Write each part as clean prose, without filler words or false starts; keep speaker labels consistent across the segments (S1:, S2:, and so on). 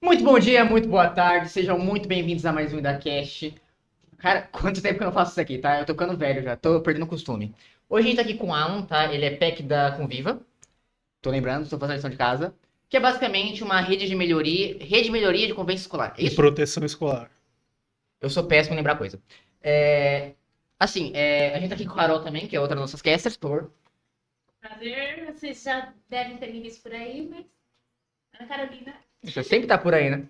S1: Muito bom dia, muito boa tarde, sejam muito bem-vindos a mais um IdaCast. Cara, quanto tempo que eu não faço isso aqui, tá? Eu tô ficando velho já, tô perdendo o costume. Hoje a gente tá aqui com o Alan, tá? Ele é PEC da Conviva, tô lembrando, tô fazendo a lição de casa, que é basicamente uma rede de melhoria de convivência escolar, é
S2: E
S1: isso?
S2: proteção escolar.
S1: Eu sou péssimo em lembrar coisa. A gente tá aqui com a Carol também, que é outra das nossas casters, por favor.
S3: Prazer, vocês já devem ter me visto por aí, mas Ana Carolina.
S1: Você sempre tá por aí, né?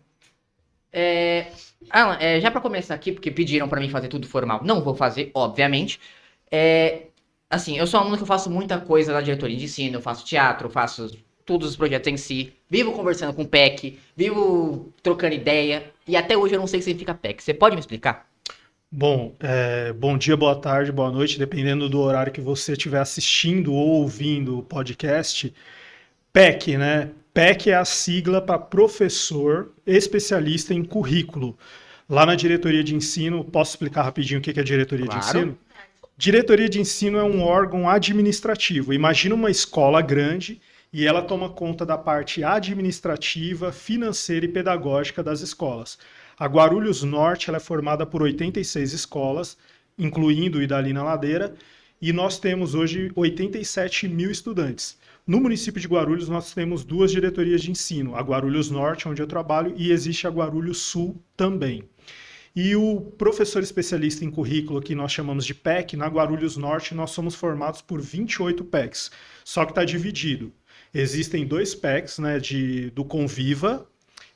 S1: Alan, já pra começar aqui, porque pediram pra mim fazer tudo formal, não vou fazer, obviamente. É, assim, eu sou um aluno que eu faço muita coisa na diretoria de ensino, eu faço teatro, eu faço todos os projetos em si, vivo conversando com o PEC, vivo trocando ideia, e até hoje eu não sei o que significa PEC. Você pode me explicar?
S2: Bom, bom dia, boa tarde, boa noite, dependendo do horário que você estiver assistindo ou ouvindo o podcast. PEC, né? PEC é a sigla para professor especialista em currículo. Lá na diretoria de ensino, posso explicar rapidinho o que é a diretoria de
S1: Claro.
S2: ensino? Diretoria de ensino é um órgão administrativo. Imagina uma escola grande e ela toma conta da parte administrativa, financeira e pedagógica das escolas. A Guarulhos Norte ela é formada por 86 escolas, incluindo o Idalina Ladeira, e nós temos hoje 87 mil estudantes. No município de Guarulhos, nós temos duas diretorias de ensino, a Guarulhos Norte, onde eu trabalho, e existe a Guarulhos Sul também. E o professor especialista em currículo, que nós chamamos de PEC, na Guarulhos Norte, nós somos formados por 28 PECs, só que está dividido. Existem dois PECs, né, do Conviva,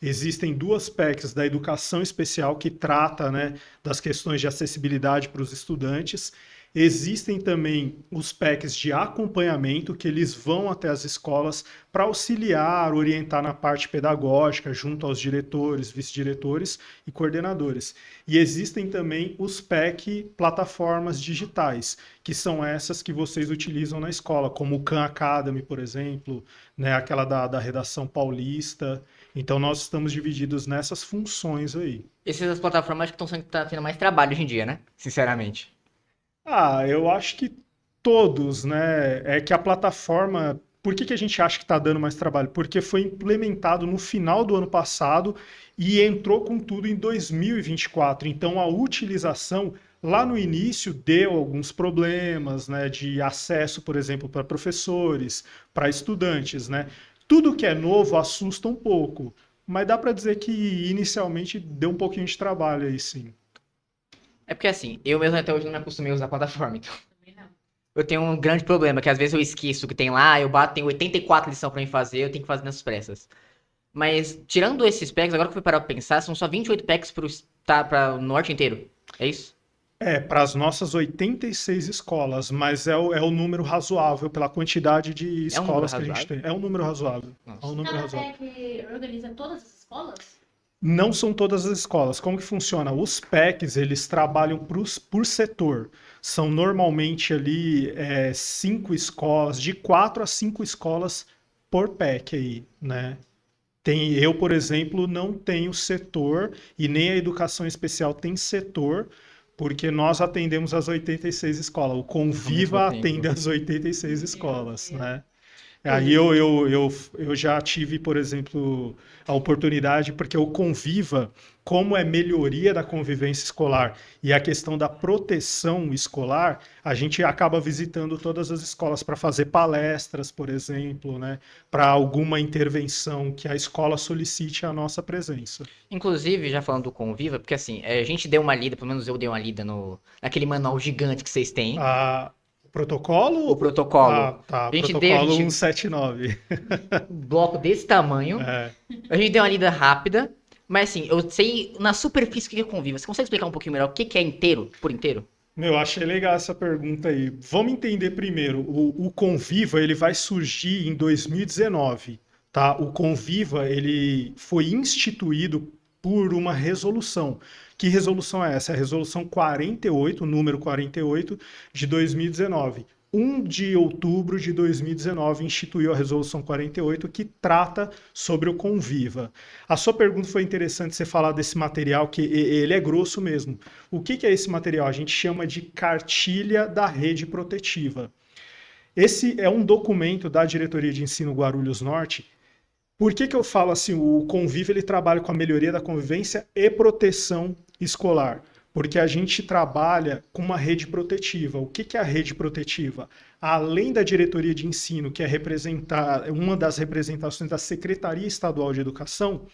S2: existem duas PECs da educação especial que trata, né, das questões de acessibilidade para os estudantes. Existem também os PECs de acompanhamento, que eles vão até as escolas para auxiliar, orientar na parte pedagógica, junto aos diretores, vice-diretores e coordenadores. E existem também os PEC plataformas digitais, que são essas que vocês utilizam na escola, como o Khan Academy, por exemplo, né, aquela da redação paulista. Então nós estamos divididos nessas funções aí.
S1: Essas plataformas acho que estão tá tendo mais trabalho hoje em dia, né? Sinceramente.
S2: Ah, eu acho que todos, né? É que a plataforma. Por que que a gente acha que está dando mais trabalho? Porque foi implementado no final do ano passado e entrou com tudo em 2024. Então a utilização lá no início deu alguns problemas, né? De acesso, por exemplo, para professores, para estudantes, né? Tudo que é novo assusta um pouco, mas dá para dizer que inicialmente deu um pouquinho de trabalho aí, sim.
S1: É porque assim, eu mesmo até hoje não me acostumei a usar a plataforma, então.
S3: Também não.
S1: Eu tenho um grande problema, que às vezes eu esqueço que tem lá, eu bato, tem 84 lições pra mim fazer, eu tenho que fazer nas pressas. Mas, tirando esses packs, agora que eu fui parar pra pensar, são só 28 packs pra o norte inteiro. É isso?
S2: É, para as nossas 86 escolas, mas é o número razoável pela quantidade de
S1: É um número
S2: escolas que a gente
S1: razoável?
S2: tem. É um número razoável. É um
S1: Nossa.
S2: número
S3: Cada
S2: razoável.
S3: PEC organiza todas as escolas?
S2: Não são todas as escolas. Como que funciona? Os PECs, eles trabalham por setor. São normalmente ali cinco escolas, de quatro a cinco escolas por PEC aí, né? Eu, por exemplo, não tenho setor e nem a educação especial tem setor, porque nós atendemos as 86 escolas. O
S1: Ao mesmo
S2: Conviva atende
S1: tempo.
S2: as 86
S3: Meu
S2: escolas,
S3: Deus.
S2: né? Aí
S1: Inclusive,
S2: eu já tive, por exemplo, a oportunidade, porque o Conviva, como é melhoria da convivência escolar e a questão da proteção escolar, a gente acaba visitando todas as escolas para fazer palestras, por exemplo, né, para alguma intervenção que a escola solicite a nossa presença.
S1: inclusive, já falando do Conviva, porque assim, a gente deu uma lida, pelo menos eu dei uma lida naquele manual gigante que vocês têm,
S2: O protocolo?
S1: o
S2: Ah,
S1: protocolo.
S2: tá.
S1: A
S2: Protocolo
S1: gente,
S2: 179.
S1: um bloco desse tamanho,
S2: É.
S1: a gente deu uma lida rápida, mas assim, eu sei na superfície o que é Conviva. Você consegue explicar um pouquinho melhor o que é inteiro, por inteiro?
S2: Meu, achei legal essa pergunta aí. Vamos entender primeiro. O Conviva ele vai surgir em 2019, tá? O Conviva ele foi instituído por uma resolução. Que resolução é essa? É a resolução 48, número 48 de 2019. 1 de outubro de 2019 instituiu a resolução 48 que trata sobre o Conviva. A sua pergunta foi interessante você falar desse material que ele é grosso mesmo. O que é esse material? A gente chama de cartilha da rede protetiva. Esse é um documento da Diretoria de Ensino Guarulhos Norte. Por que que eu falo assim, o Convive ele trabalha com a melhoria da convivência e proteção escolar? Porque a gente trabalha com uma rede protetiva. O que que é a rede protetiva? Além da diretoria de ensino, que é uma das representações da Secretaria Estadual de Educação,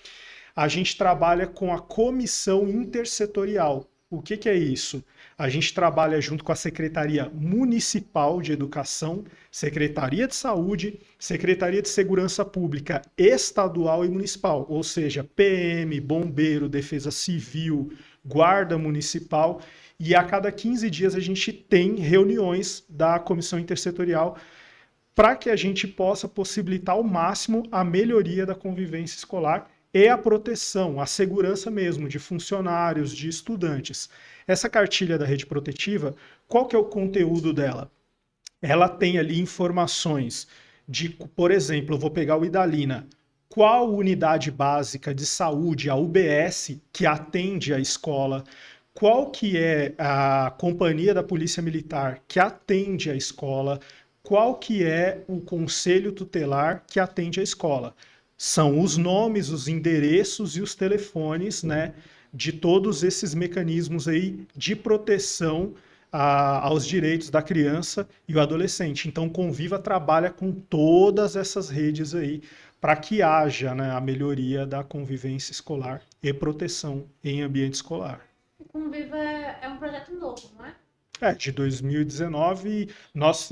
S2: a gente trabalha com a comissão intersetorial. O que que é isso? A gente trabalha junto com a Secretaria Municipal de Educação, Secretaria de Saúde, Secretaria de Segurança Pública Estadual e Municipal, ou seja, PM, Bombeiro, Defesa Civil, Guarda Municipal, e a cada 15 dias a gente tem reuniões da comissão intersetorial para que a gente possa possibilitar ao máximo a melhoria da convivência escolar e a proteção, a segurança mesmo de funcionários, de estudantes. Essa cartilha da rede protetiva, qual que é o conteúdo dela? Ela tem ali informações de, por exemplo, eu vou pegar o Idalina, qual unidade básica de saúde, a UBS, que atende a escola, qual que é a companhia da Polícia Militar que atende a escola, qual que é o conselho tutelar que atende a escola. São os nomes, os endereços e os telefones, né, de todos esses mecanismos aí de proteção aos direitos da criança e o adolescente. Então, Conviva trabalha com todas essas redes aí para que haja, né, a melhoria da convivência escolar e proteção em ambiente escolar.
S3: O Conviva é um projeto novo, não é?
S2: De 2019, nós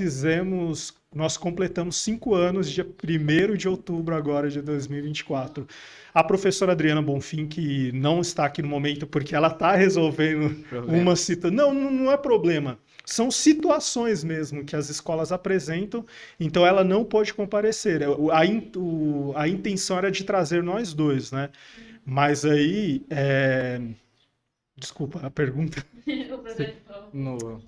S2: completamos 5 anos, dia 1º de outubro agora de 2024. A professora Adriana Bonfim, que não está aqui no momento porque ela está resolvendo uma situação. Não é problema. São situações mesmo que as escolas apresentam, então ela não pôde comparecer. A intenção era de trazer nós dois, né? Mas aí... Desculpa, a pergunta.
S3: O projeto novo.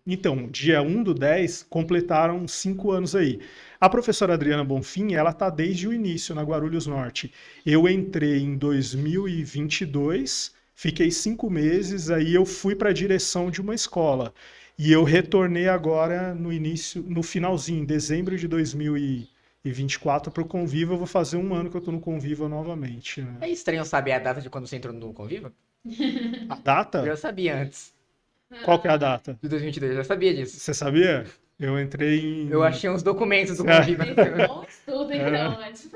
S2: Então, dia 1/10, completaram 5 anos aí. A professora Adriana Bonfim, ela está desde o início na Guarulhos Norte. Eu entrei em 2022, fiquei 5 meses, aí eu fui para a direção de uma escola. E eu retornei agora no finalzinho, em dezembro de 2024, para o Conviva. Eu vou fazer 1 ano que eu estou no Conviva novamente, né?
S1: É estranho saber a data de quando você entrou no Conviva?
S2: A data?
S1: Eu já sabia antes,
S2: Qual que é a data?
S1: de 2022, eu já sabia disso.
S2: Você sabia? Eu entrei em...
S1: Eu achei uns documentos do Conviva.
S3: Bom estudo, então, antes.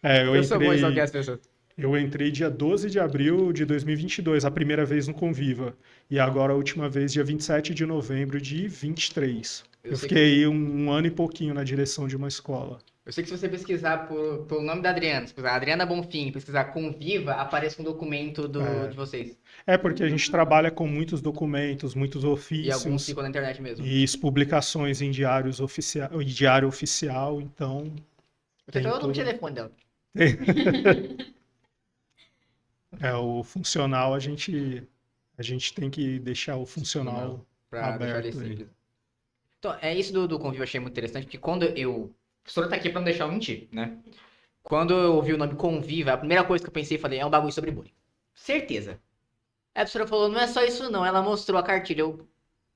S1: Eu sou bom em stalkear as pessoas.
S2: Eu entrei dia 12 de abril de 2022, a primeira vez no Conviva. E agora a última vez, dia 27 de novembro de 23. Eu fiquei 1 ano e pouquinho na direção de uma escola.
S1: Eu sei que se você pesquisar pelo nome da Adriana, se pesquisar Adriana Bonfim, pesquisar Conviva, aparece um documento de vocês.
S2: É porque a gente trabalha com muitos documentos, muitos
S1: E
S2: ofícios.
S1: alguns ficam na internet mesmo.
S2: E publicações em diário oficial, então...
S1: Eu tenho
S2: tem
S1: todo o
S2: tudo.
S1: telefone dela.
S2: O funcional, a gente tem que deixar o funcional
S1: Pra deixar ele
S2: aberto aí.
S1: simples. Então, isso do Conviva eu achei muito interessante, porque quando eu... A professora tá aqui pra não deixar eu mentir, né? Quando eu ouvi o nome Conviva, a primeira coisa que eu pensei, falei, é um bagulho sobre bullying. Certeza. Aí a professora falou, não é só isso não, ela mostrou a cartilha.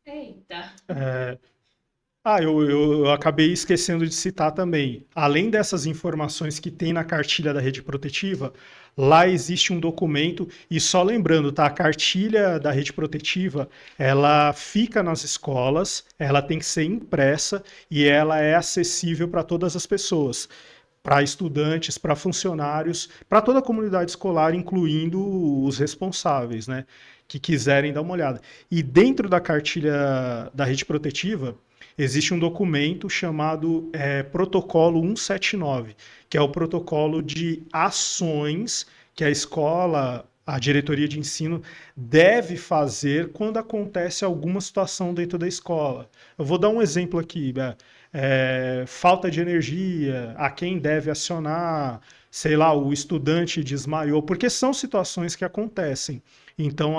S3: Eita.
S2: Eu acabei esquecendo de citar também. Além dessas informações que tem na cartilha da rede protetiva, lá existe um documento, e só lembrando, tá? A cartilha da rede protetiva, ela fica nas escolas, ela tem que ser impressa e ela é acessível para todas as pessoas. Para estudantes, para funcionários, para toda a comunidade escolar, incluindo os responsáveis, né? Que quiserem dar uma olhada. E dentro da cartilha da rede protetiva, existe um documento chamado Protocolo 179, que é o protocolo de ações que a escola, a diretoria de ensino, deve fazer quando acontece alguma situação dentro da escola. Eu vou dar um exemplo aqui. Falta de energia, a quem deve acionar, sei lá, o estudante desmaiou, porque são situações que acontecem. Então,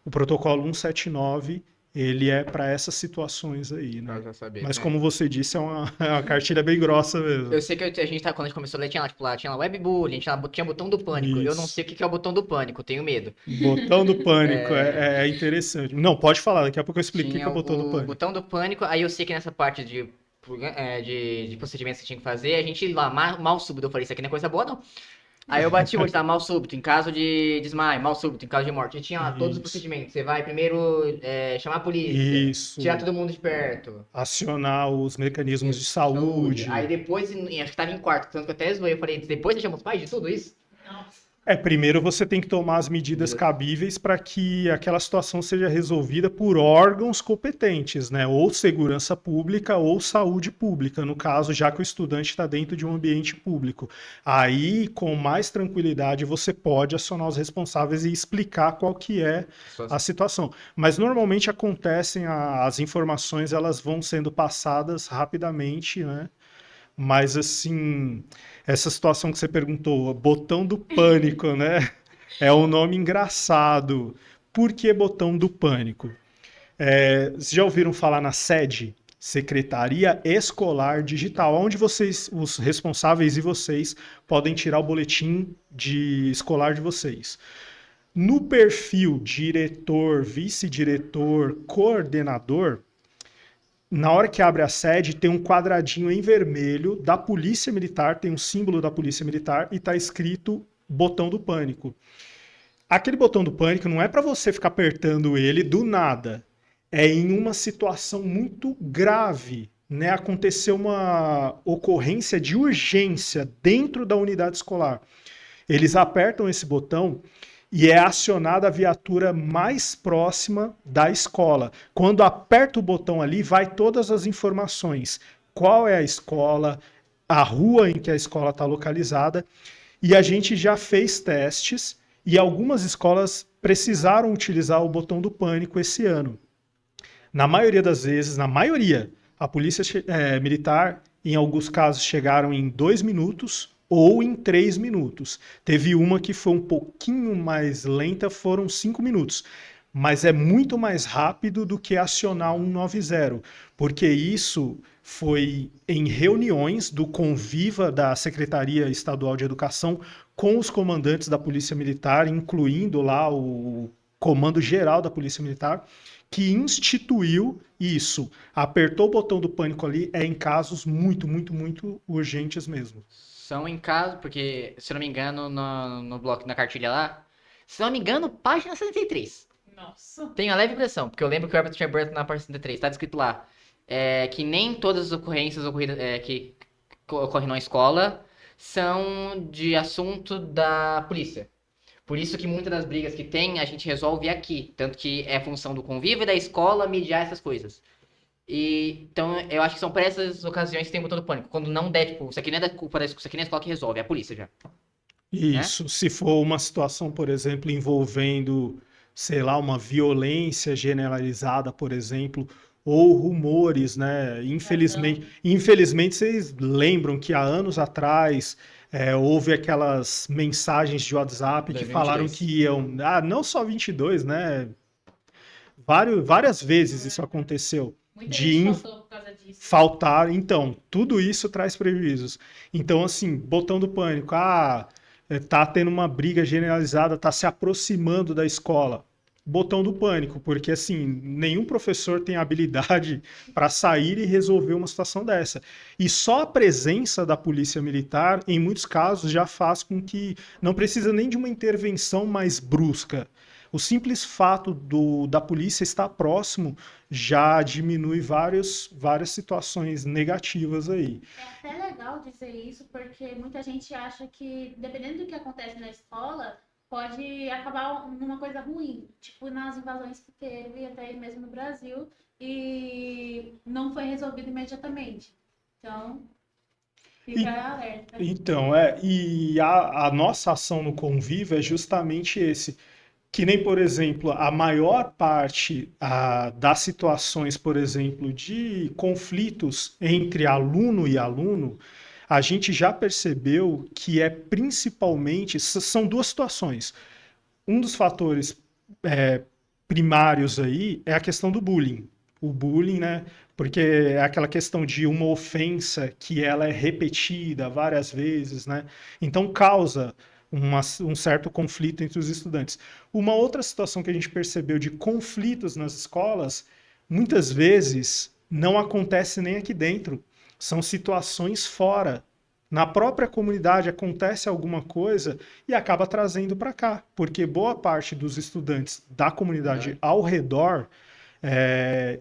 S2: o protocolo 179, ele é para essas situações aí, né?
S1: Pra já saber,
S2: Mas
S1: né?
S2: como você disse, é uma cartilha bem grossa mesmo.
S1: Eu sei que a gente quando a gente começou a ler, tinha lá webbullying, tinha botão do pânico. Eu não
S2: Isso.
S1: sei o que é o botão do pânico, tenho medo.
S2: Botão do pânico é interessante. Não, pode falar, daqui a pouco eu explico o que é o botão do
S1: o
S2: pânico.
S1: botão do pânico, aí eu sei que nessa parte de procedimentos que tinha que fazer, a gente lá, mal súbito, eu falei, isso aqui não é coisa boa, não. Aí eu bati o olho, tá, mal súbito, em caso de desmaio, mal súbito, em caso de morte. E tinha lá todos os
S2: Isso.
S1: procedimentos. Você vai primeiro chamar a polícia, tirar
S2: Isso.
S1: todo mundo de perto.
S2: Acionar os mecanismos de
S1: Isso, saúde. Aí
S2: saúde.
S1: depois, acho que tava em quarto, tanto que eu até zoei, eu falei, depois você chama os pais de tudo isso?
S3: Nossa.
S2: Primeiro você tem que tomar as medidas cabíveis para que aquela situação seja resolvida por órgãos competentes, né? Ou segurança pública ou saúde pública, no caso, já que o estudante está dentro de um ambiente público. Aí, com mais tranquilidade, você pode acionar os responsáveis e explicar qual que é a situação. Mas normalmente acontecem, as informações elas vão sendo passadas rapidamente, né? Mas assim, essa situação que você perguntou, botão do pânico, né? É um nome engraçado. Por que botão do pânico? Vocês já ouviram falar na SED? Secretaria Escolar Digital, onde vocês, os responsáveis e vocês, podem tirar o boletim escolar de vocês. No perfil diretor, vice-diretor, coordenador, na hora que abre a sede, tem um quadradinho em vermelho da Polícia Militar, tem um símbolo da Polícia Militar e está escrito botão do pânico. Aquele botão do pânico não é para você ficar apertando ele do nada. É em uma situação muito grave, né? Aconteceu uma ocorrência de urgência dentro da unidade escolar. Eles apertam esse botão e é acionada a viatura mais próxima da escola. Quando aperta o botão ali, vai todas as informações. Qual é a escola, a rua em que a escola está localizada. E a gente já fez testes e algumas escolas precisaram utilizar o botão do pânico esse ano. Na maioria das vezes, a polícia militar, em alguns casos, chegaram em 2 minutos ou em 3 minutos. Teve uma que foi um pouquinho mais lenta, foram 5 minutos. Mas é muito mais rápido do que acionar 190, porque isso foi em reuniões do Conviva da Secretaria Estadual de Educação com os comandantes da Polícia Militar, incluindo lá o Comando Geral da Polícia Militar, que instituiu isso. Apertou o botão do pânico ali, é em casos muito, muito, muito urgentes mesmo.
S1: São em caso, porque, se eu não me engano, no bloco, na cartilha lá, se não me engano, página 63.
S3: Nossa.
S1: Tenho a leve impressão, porque eu lembro que o árbitro tinha aberto na página 63, tá descrito lá. Que nem todas as ocorrências que ocorrem na escola são de assunto da polícia. Por isso que muitas das brigas que tem, a gente resolve aqui. Tanto que é função do convívio e da escola mediar essas coisas. Então, eu acho que são para essas ocasiões que tem o botão do pânico. Quando não der, tipo, isso aqui não é da culpa da escola, isso aqui não é a escola que resolve, é a polícia já.
S2: Isso, se for uma situação, por exemplo, envolvendo, sei lá, uma violência generalizada, por exemplo, ou rumores, né? Infelizmente vocês lembram que há anos atrás houve aquelas mensagens de WhatsApp que falaram
S1: 2022.
S2: que iam, não só 22, né? Várias vezes isso aconteceu.
S3: Muita
S2: De
S3: gente
S2: in-
S3: faltou por causa disso.
S2: faltar, então, tudo isso traz prejuízos. Então, assim, botão do pânico, tá tendo uma briga generalizada, tá se aproximando da escola. Botão do pânico, porque assim, nenhum professor tem habilidade para sair e resolver uma situação dessa. E só a presença da polícia militar, em muitos casos, já faz com que não precisa nem de uma intervenção mais brusca. O simples fato da polícia estar próximo já diminui várias situações negativas aí.
S3: É até legal dizer isso, porque muita gente acha que, dependendo do que acontece na escola, pode acabar numa coisa ruim. Tipo nas invasões que teve, até mesmo no Brasil, e não foi resolvido imediatamente. Então, fica alerta.
S2: Então, e a nossa ação no Conviva é justamente esse. Que nem, por exemplo, a maior parte das situações, por exemplo, de conflitos entre aluno e aluno, a gente já percebeu que principalmente, são duas situações. Um dos fatores primários aí é a questão do bullying. O bullying, né? Porque é aquela questão de uma ofensa que ela é repetida várias vezes, né? Então causa um certo conflito entre os estudantes. Uma outra situação que a gente percebeu de conflitos nas escolas, muitas vezes não acontece nem aqui dentro. são situações fora. Na própria comunidade acontece alguma coisa e acaba trazendo para cá, porque boa parte dos estudantes da comunidade ao redor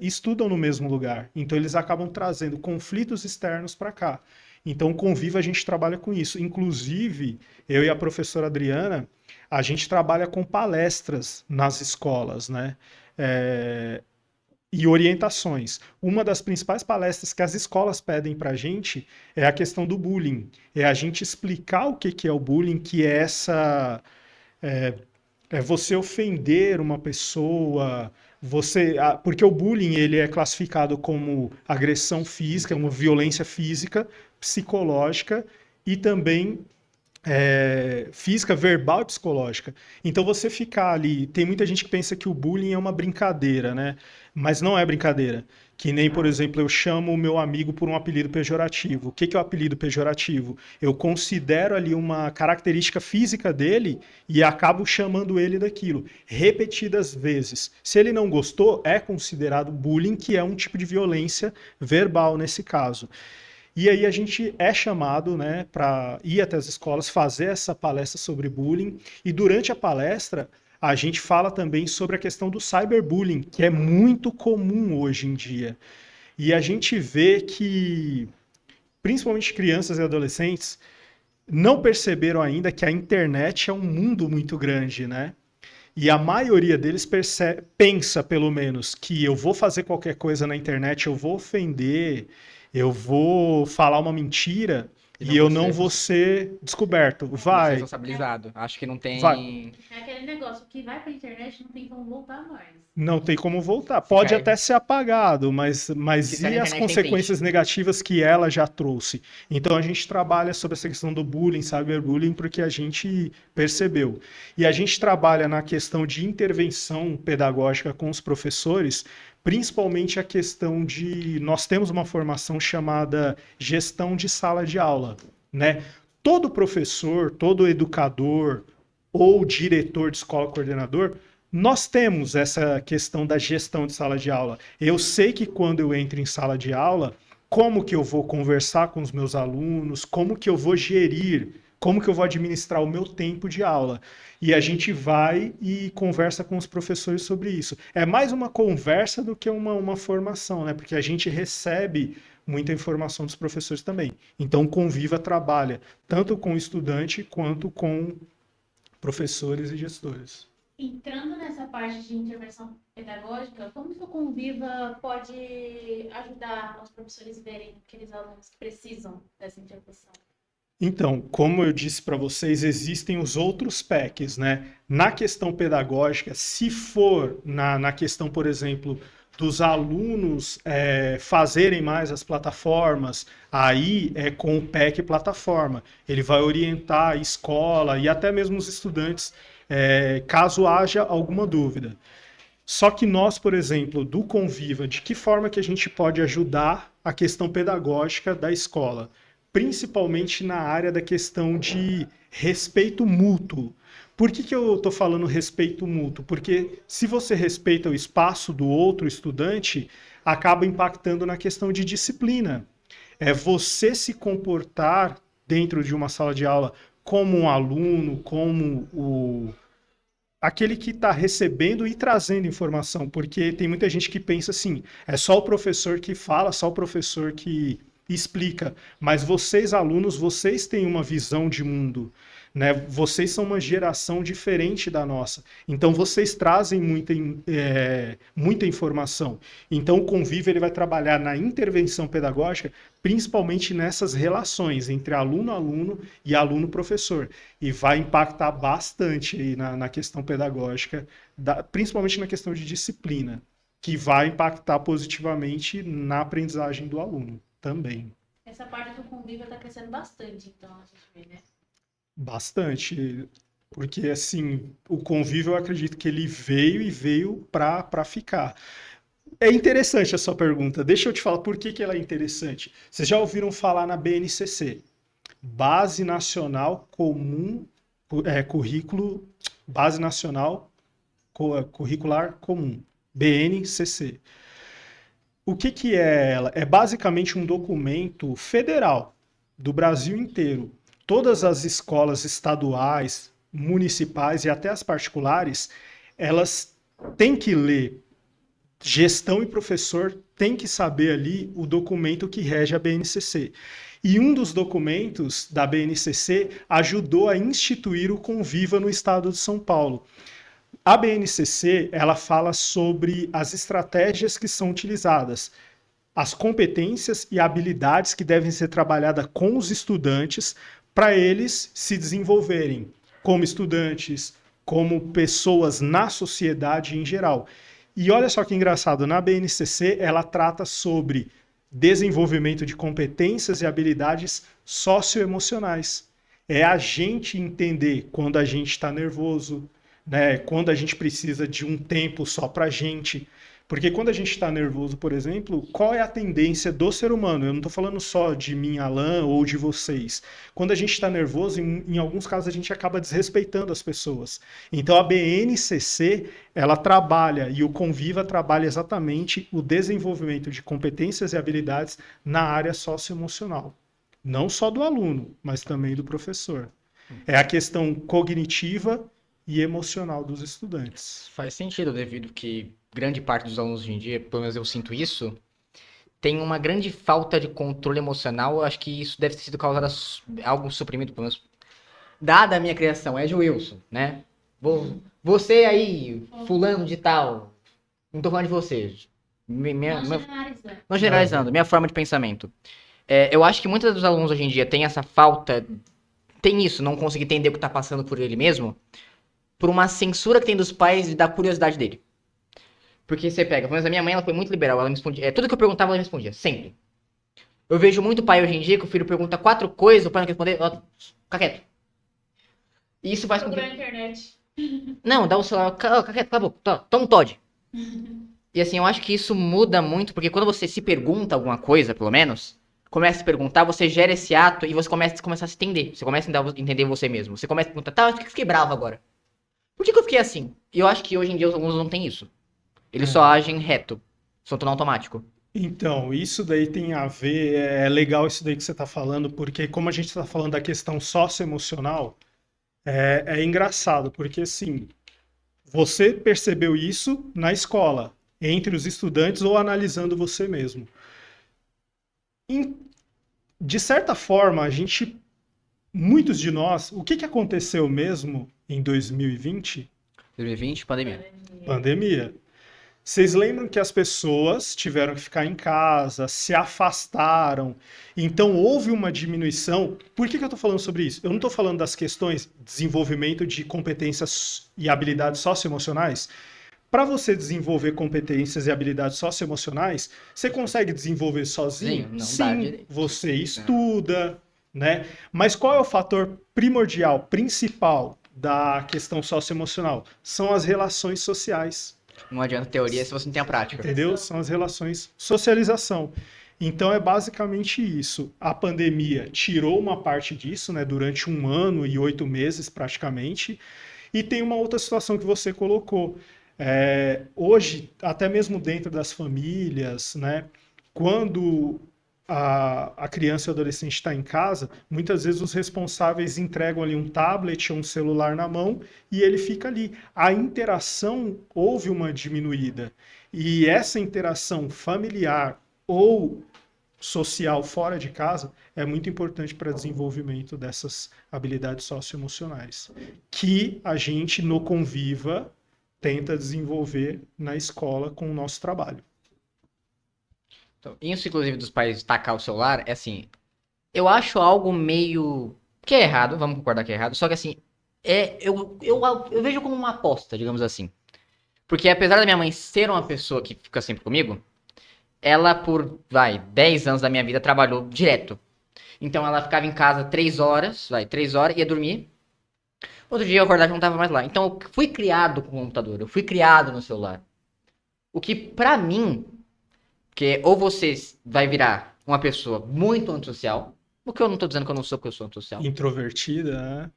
S2: estudam no mesmo lugar. Então eles acabam trazendo conflitos externos para cá. Então, o Conviva a gente trabalha com isso. Inclusive, eu e a professora Adriana, a gente trabalha com palestras nas escolas, né? E orientações. Uma das principais palestras que as escolas pedem para a gente é a questão do bullying. É a gente explicar o que é o bullying, que é essa... É você ofender uma pessoa, porque o bullying ele é classificado como agressão física, uma violência física, psicológica e também física, verbal e psicológica. Então você ficar ali, tem muita gente que pensa que o bullying é uma brincadeira, né? Mas não é brincadeira. Que nem, por exemplo, eu chamo o meu amigo por um apelido pejorativo. O que é o apelido pejorativo? Eu considero ali uma característica física dele e acabo chamando ele daquilo, repetidas vezes. Se ele não gostou, é considerado bullying, que é um tipo de violência verbal nesse caso. E aí a gente é chamado, né, para ir até as escolas, fazer essa palestra sobre bullying, e durante a palestra a gente fala também sobre a questão do cyberbullying, que é muito comum hoje em dia. E a gente vê que, principalmente crianças e adolescentes, não perceberam ainda que a internet é um mundo muito grande, né? E a maioria deles pensa, pelo menos, que eu vou fazer qualquer coisa na internet, eu vou ofender, eu vou falar uma mentira e eu não vou ser descoberto. Vai.
S1: Responsabilizado. Acho que não tem.
S2: Vai.
S3: É aquele negócio que vai pra internet não tem como voltar mais.
S2: Não tem como voltar. Pode
S1: cai.
S2: até ser apagado, mas
S1: Se tá
S2: e
S1: na
S2: as
S1: internet, tem
S2: consequências negativas que ela já trouxe? Então a gente trabalha sobre essa questão do bullying, cyberbullying, porque a gente percebeu. E a gente trabalha na questão de intervenção pedagógica com os professores, principalmente a questão de... Nós temos uma formação chamada gestão de sala de aula, né? Todo professor, todo educador ou diretor de escola, coordenador, nós temos essa questão da gestão de sala de aula. Eu sei que quando eu entro em sala de aula, como que eu vou conversar com os meus alunos, como que eu vou gerir, como que eu vou administrar o meu tempo de aula. E a gente vai e conversa com os professores sobre isso. É mais uma conversa do que uma formação, né? Porque a gente recebe muita informação dos professores também. Então, o Conviva trabalha tanto com estudante quanto com professores e gestores.
S3: Entrando nessa parte de intervenção pedagógica, como que o Conviva pode ajudar os professores a verem aqueles alunos que precisam dessa intervenção?
S2: Então, como eu disse para vocês, existem os outros PECs, né? Na questão pedagógica, se for na questão, por exemplo, dos alunos fazerem mais as plataformas, aí é com o PEC plataforma. Ele vai orientar a escola e até mesmo os estudantes, caso haja alguma dúvida. Só que nós, por exemplo, do Conviva, de que forma que a gente pode ajudar a questão pedagógica da escola? Principalmente na área da questão de respeito mútuo. Por que eu estou falando respeito mútuo? Porque se você respeita o espaço do outro estudante, acaba impactando na questão de disciplina. É você se comportar dentro de uma sala de aula como um aluno, como aquele que está recebendo e trazendo informação, porque tem muita gente que pensa assim, é só o professor que fala, só o professor que explica, mas vocês, alunos, vocês têm uma visão de mundo, né? Vocês são uma geração diferente da nossa, então vocês trazem muita informação. Então o Conviva ele vai trabalhar na intervenção pedagógica, principalmente nessas relações entre aluno-aluno e aluno-professor, e vai impactar bastante aí na questão pedagógica, principalmente na questão de disciplina, que vai impactar positivamente na aprendizagem do aluno. Também.
S3: Essa parte do Conviva está crescendo bastante, então, a gente vê, né?
S2: Bastante. Porque, assim, o Convívio, eu acredito que ele veio para ficar. É interessante a sua pergunta. Deixa eu te falar por que ela é interessante. Vocês já ouviram falar na BNCC? Base Nacional Comum, Currículo, Base Nacional Curricular Comum, BNCC. O que que é ela? É basicamente um documento federal do Brasil inteiro. Todas as escolas estaduais, municipais e até as particulares, elas têm que ler. Gestão e professor têm que saber ali o documento que rege a BNCC. E um dos documentos da BNCC ajudou a instituir o Conviva no estado de São Paulo. A BNCC, ela fala sobre as estratégias que são utilizadas, as competências e habilidades que devem ser trabalhadas com os estudantes para eles se desenvolverem como estudantes, como pessoas na sociedade em geral. E olha só que engraçado, na BNCC ela trata sobre desenvolvimento de competências e habilidades socioemocionais. É a gente entender quando a gente está nervoso, né? Quando a gente precisa de um tempo só para a gente. Porque quando a gente está nervoso, por exemplo, qual é a tendência do ser humano? Eu não estou falando só de mim, Alan, ou de vocês. Quando a gente está nervoso, em alguns casos a gente acaba desrespeitando as pessoas. Então a BNCC, ela trabalha, e o Conviva trabalha exatamente o desenvolvimento de competências e habilidades na área socioemocional. Não só do aluno, mas também do professor. É a questão cognitiva e emocional dos estudantes.
S1: Faz sentido, devido que grande parte dos alunos hoje em dia, pelo menos eu sinto isso, tem uma grande falta de controle emocional. Eu acho que isso deve ter sido causado algo suprimido, pelo menos dada a minha criação, é de Wilson, né? Você aí, fulano de tal, não tô falando de você. Não generalizando, minha forma de pensamento. Eu acho que muitos dos alunos hoje em dia têm essa falta, tem isso, não conseguir entender o que tá passando por ele mesmo, por uma censura que tem dos pais e da curiosidade dele. Porque você pega, pelo menos a minha mãe, ela foi muito liberal, ela me respondia, tudo que eu perguntava, ela me respondia, sempre. Eu vejo muito pai hoje em dia que o filho pergunta 4 coisas, o pai não quer responder, ó, fica quieto. E isso faz com que...
S3: internet.
S1: Não, dá o celular, fica quieto, cala a boca, toma um Todd. E assim, eu acho que isso muda muito, porque quando você se pergunta alguma coisa, pelo menos, começa a se perguntar, você gera esse ato e você começa a se entender. Você começa a entender você mesmo. Você começa a perguntar, tá, por que eu fiquei bravo agora? Por que eu fiquei assim? E eu acho que hoje em dia os alunos não têm isso. Eles só agem reto. Só estão no automático.
S2: Então, isso daí tem a ver, é legal isso daí que você está falando, porque como a gente está falando da questão socioemocional, é engraçado, porque assim, você percebeu isso na escola, entre os estudantes ou analisando você mesmo. De certa forma, muitos de nós, o que que aconteceu mesmo em 2020?
S1: 2020, pandemia.
S2: Pandemia. Vocês lembram que as pessoas tiveram que ficar em casa, se afastaram, então houve uma diminuição. Por que que eu estou falando sobre isso? Eu não estou falando das questões de desenvolvimento de competências e habilidades socioemocionais. Para você desenvolver competências e habilidades socioemocionais, você consegue desenvolver sozinho?
S1: Não dá
S2: Sim,
S1: direito.
S2: você estuda, né? Mas qual é o fator primordial, principal da questão socioemocional? São as relações sociais.
S1: Não adianta teoria se você não tem a prática.
S2: Entendeu? São as relações, socialização. Então é basicamente isso. A pandemia tirou uma parte disso, né, durante 1 ano e 8 meses praticamente. E tem uma outra situação que você colocou. Hoje, até mesmo dentro das famílias, né, quando a criança e o adolescente está em casa, muitas vezes os responsáveis entregam ali um tablet ou um celular na mão e ele fica ali. A interação houve uma diminuída. E essa interação familiar ou social fora de casa é muito importante para o desenvolvimento dessas habilidades socioemocionais, que a gente no Conviva tenta desenvolver na escola com o nosso trabalho.
S1: Então, isso, inclusive, dos pais tacar o celular, é assim, eu acho algo meio... que é errado, vamos concordar que é errado, só que assim, eu vejo como uma aposta, digamos assim. Porque apesar da minha mãe ser uma pessoa que fica sempre comigo, ela por, 10 anos da minha vida trabalhou direto. Então ela ficava em casa 3 horas, 3 horas, ia dormir. Outro dia eu acordava e não tava mais lá. Então eu fui criado com o computador, eu fui criado no celular. O que pra mim... Porque ou você vai virar uma pessoa muito antissocial, o que eu não tô dizendo que eu não sou, porque eu sou antissocial.
S2: Introvertida, né?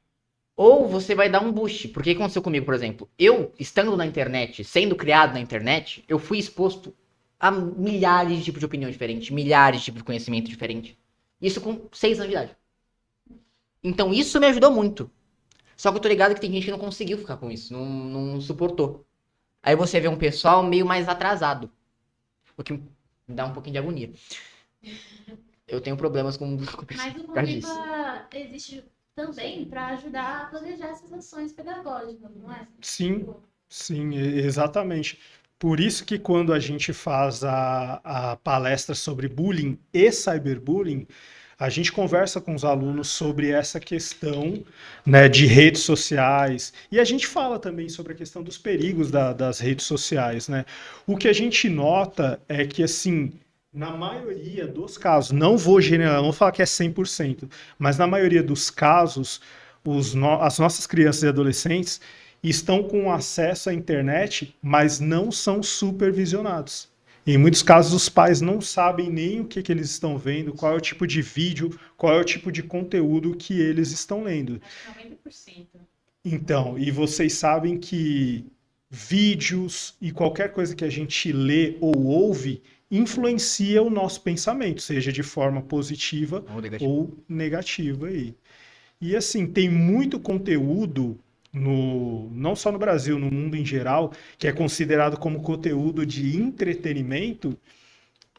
S1: Ou você vai dar um boost. Porque o que aconteceu comigo, por exemplo? Eu, estando na internet, sendo criado na internet, eu fui exposto há milhares de tipos de opinião diferentes, milhares de tipos de conhecimento diferente. Isso com 6 anos de idade. Então isso me ajudou muito. Só que eu tô ligado que tem gente que não conseguiu ficar com isso, não suportou. Aí você vê um pessoal meio mais atrasado, o que me dá um pouquinho de agonia. Eu tenho problemas com
S3: Mas o
S1: por causa disso.
S3: Conviva existe também para ajudar a planejar essas ações pedagógicas, não é?
S2: Sim, sim, exatamente. Por isso que quando a gente faz a palestra sobre bullying e cyberbullying, a gente conversa com os alunos sobre essa questão, né, de redes sociais, e a gente fala também sobre a questão dos perigos das redes sociais, né? O que a gente nota é que, assim, na maioria dos casos, não vou generalizar, não vou falar que é 100%, mas na maioria dos casos, as nossas crianças e adolescentes estão com acesso à internet, mas não são supervisionados. Em muitos casos, os pais não sabem nem o que eles estão vendo, qual é o tipo de vídeo, qual é o tipo de conteúdo que eles estão lendo.
S3: Acho que 90%.
S2: Então, e vocês sabem que vídeos e qualquer coisa que a gente lê ou ouve influencia o nosso pensamento, seja de forma positiva
S1: Ou negativo.
S2: ou negativa aí. E assim, tem muito conteúdo não só no Brasil, no mundo em geral, que é considerado como conteúdo de entretenimento,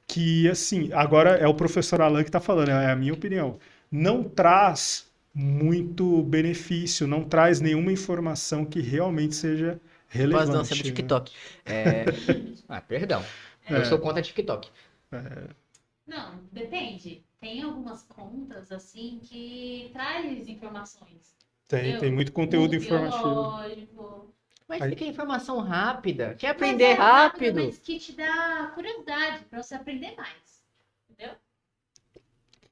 S2: que assim, agora é o professor Alan que está falando, é a minha opinião, não traz muito benefício, não traz nenhuma informação que realmente seja
S1: Tipo as danças do
S2: relevante, né?
S1: TikTok. Perdão. Eu sou contra TikTok.
S3: Não, depende. Tem algumas contas assim que traz informações.
S2: Tem muito conteúdo informativo.
S3: Biológico.
S1: Mas
S2: Aí-
S1: você quer informação rápida? Quer
S3: Mas
S1: aprender
S3: é
S1: rápido?
S3: Mas que te dá curiosidade para você aprender mais. Entendeu?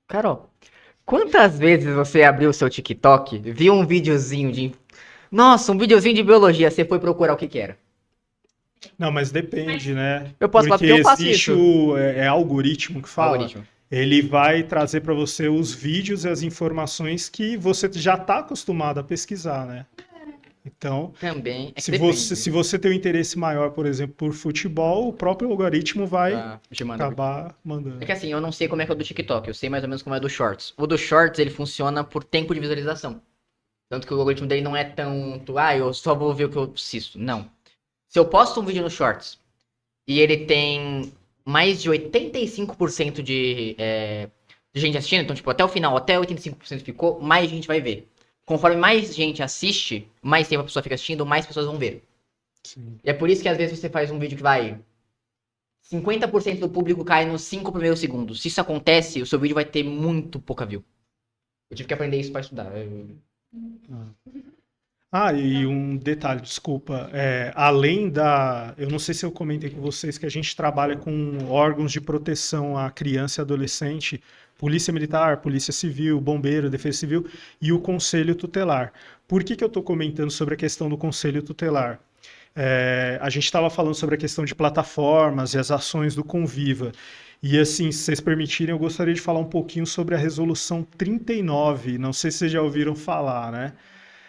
S1: Carol, quantas vezes você abriu o seu TikTok, viu um videozinho de... Nossa, um videozinho de biologia, você foi procurar o que era?
S2: Não, mas depende, né?
S1: Eu posso falar
S2: Porque
S1: porque eu faço
S2: existe
S1: isso.
S2: é algoritmo que fala.
S1: Algoritmo.
S2: Ele vai trazer para você os vídeos e as informações que você já está acostumado a pesquisar, né? Então,
S1: Também. É que
S2: se
S1: depende.
S2: você tem um interesse maior, por exemplo, por futebol, o próprio algoritmo vai
S1: Te manda.
S2: acabar mandando.
S1: É que assim, eu não sei como é que é o do TikTok, eu sei mais ou menos como é o do Shorts. O do Shorts, ele funciona por tempo de visualização. Tanto que o algoritmo dele não é tanto, eu só vou ver o que eu preciso. Não. Se eu posto um vídeo no Shorts e ele tem mais de 85% de gente assistindo, então, tipo, até o final, até 85% ficou, mais gente vai ver. Conforme mais gente assiste, mais tempo a pessoa fica assistindo, mais pessoas vão ver.
S2: Sim.
S1: E é por isso que às vezes você faz um vídeo que vai 50% do público cai nos 5 primeiros segundos. Se isso acontece, o seu vídeo vai ter muito pouca view. Eu tive que aprender isso pra estudar.
S2: E um detalhe, desculpa, além eu não sei se eu comentei com vocês que a gente trabalha com órgãos de proteção à criança e adolescente, Polícia Militar, Polícia Civil, Bombeiro, Defesa Civil e o Conselho Tutelar. Por que eu estou comentando sobre a questão do Conselho Tutelar? A gente estava falando sobre a questão de plataformas e as ações do Conviva. E assim, se vocês permitirem, eu gostaria de falar um pouquinho sobre a Resolução 39. Não sei se vocês já ouviram falar, né?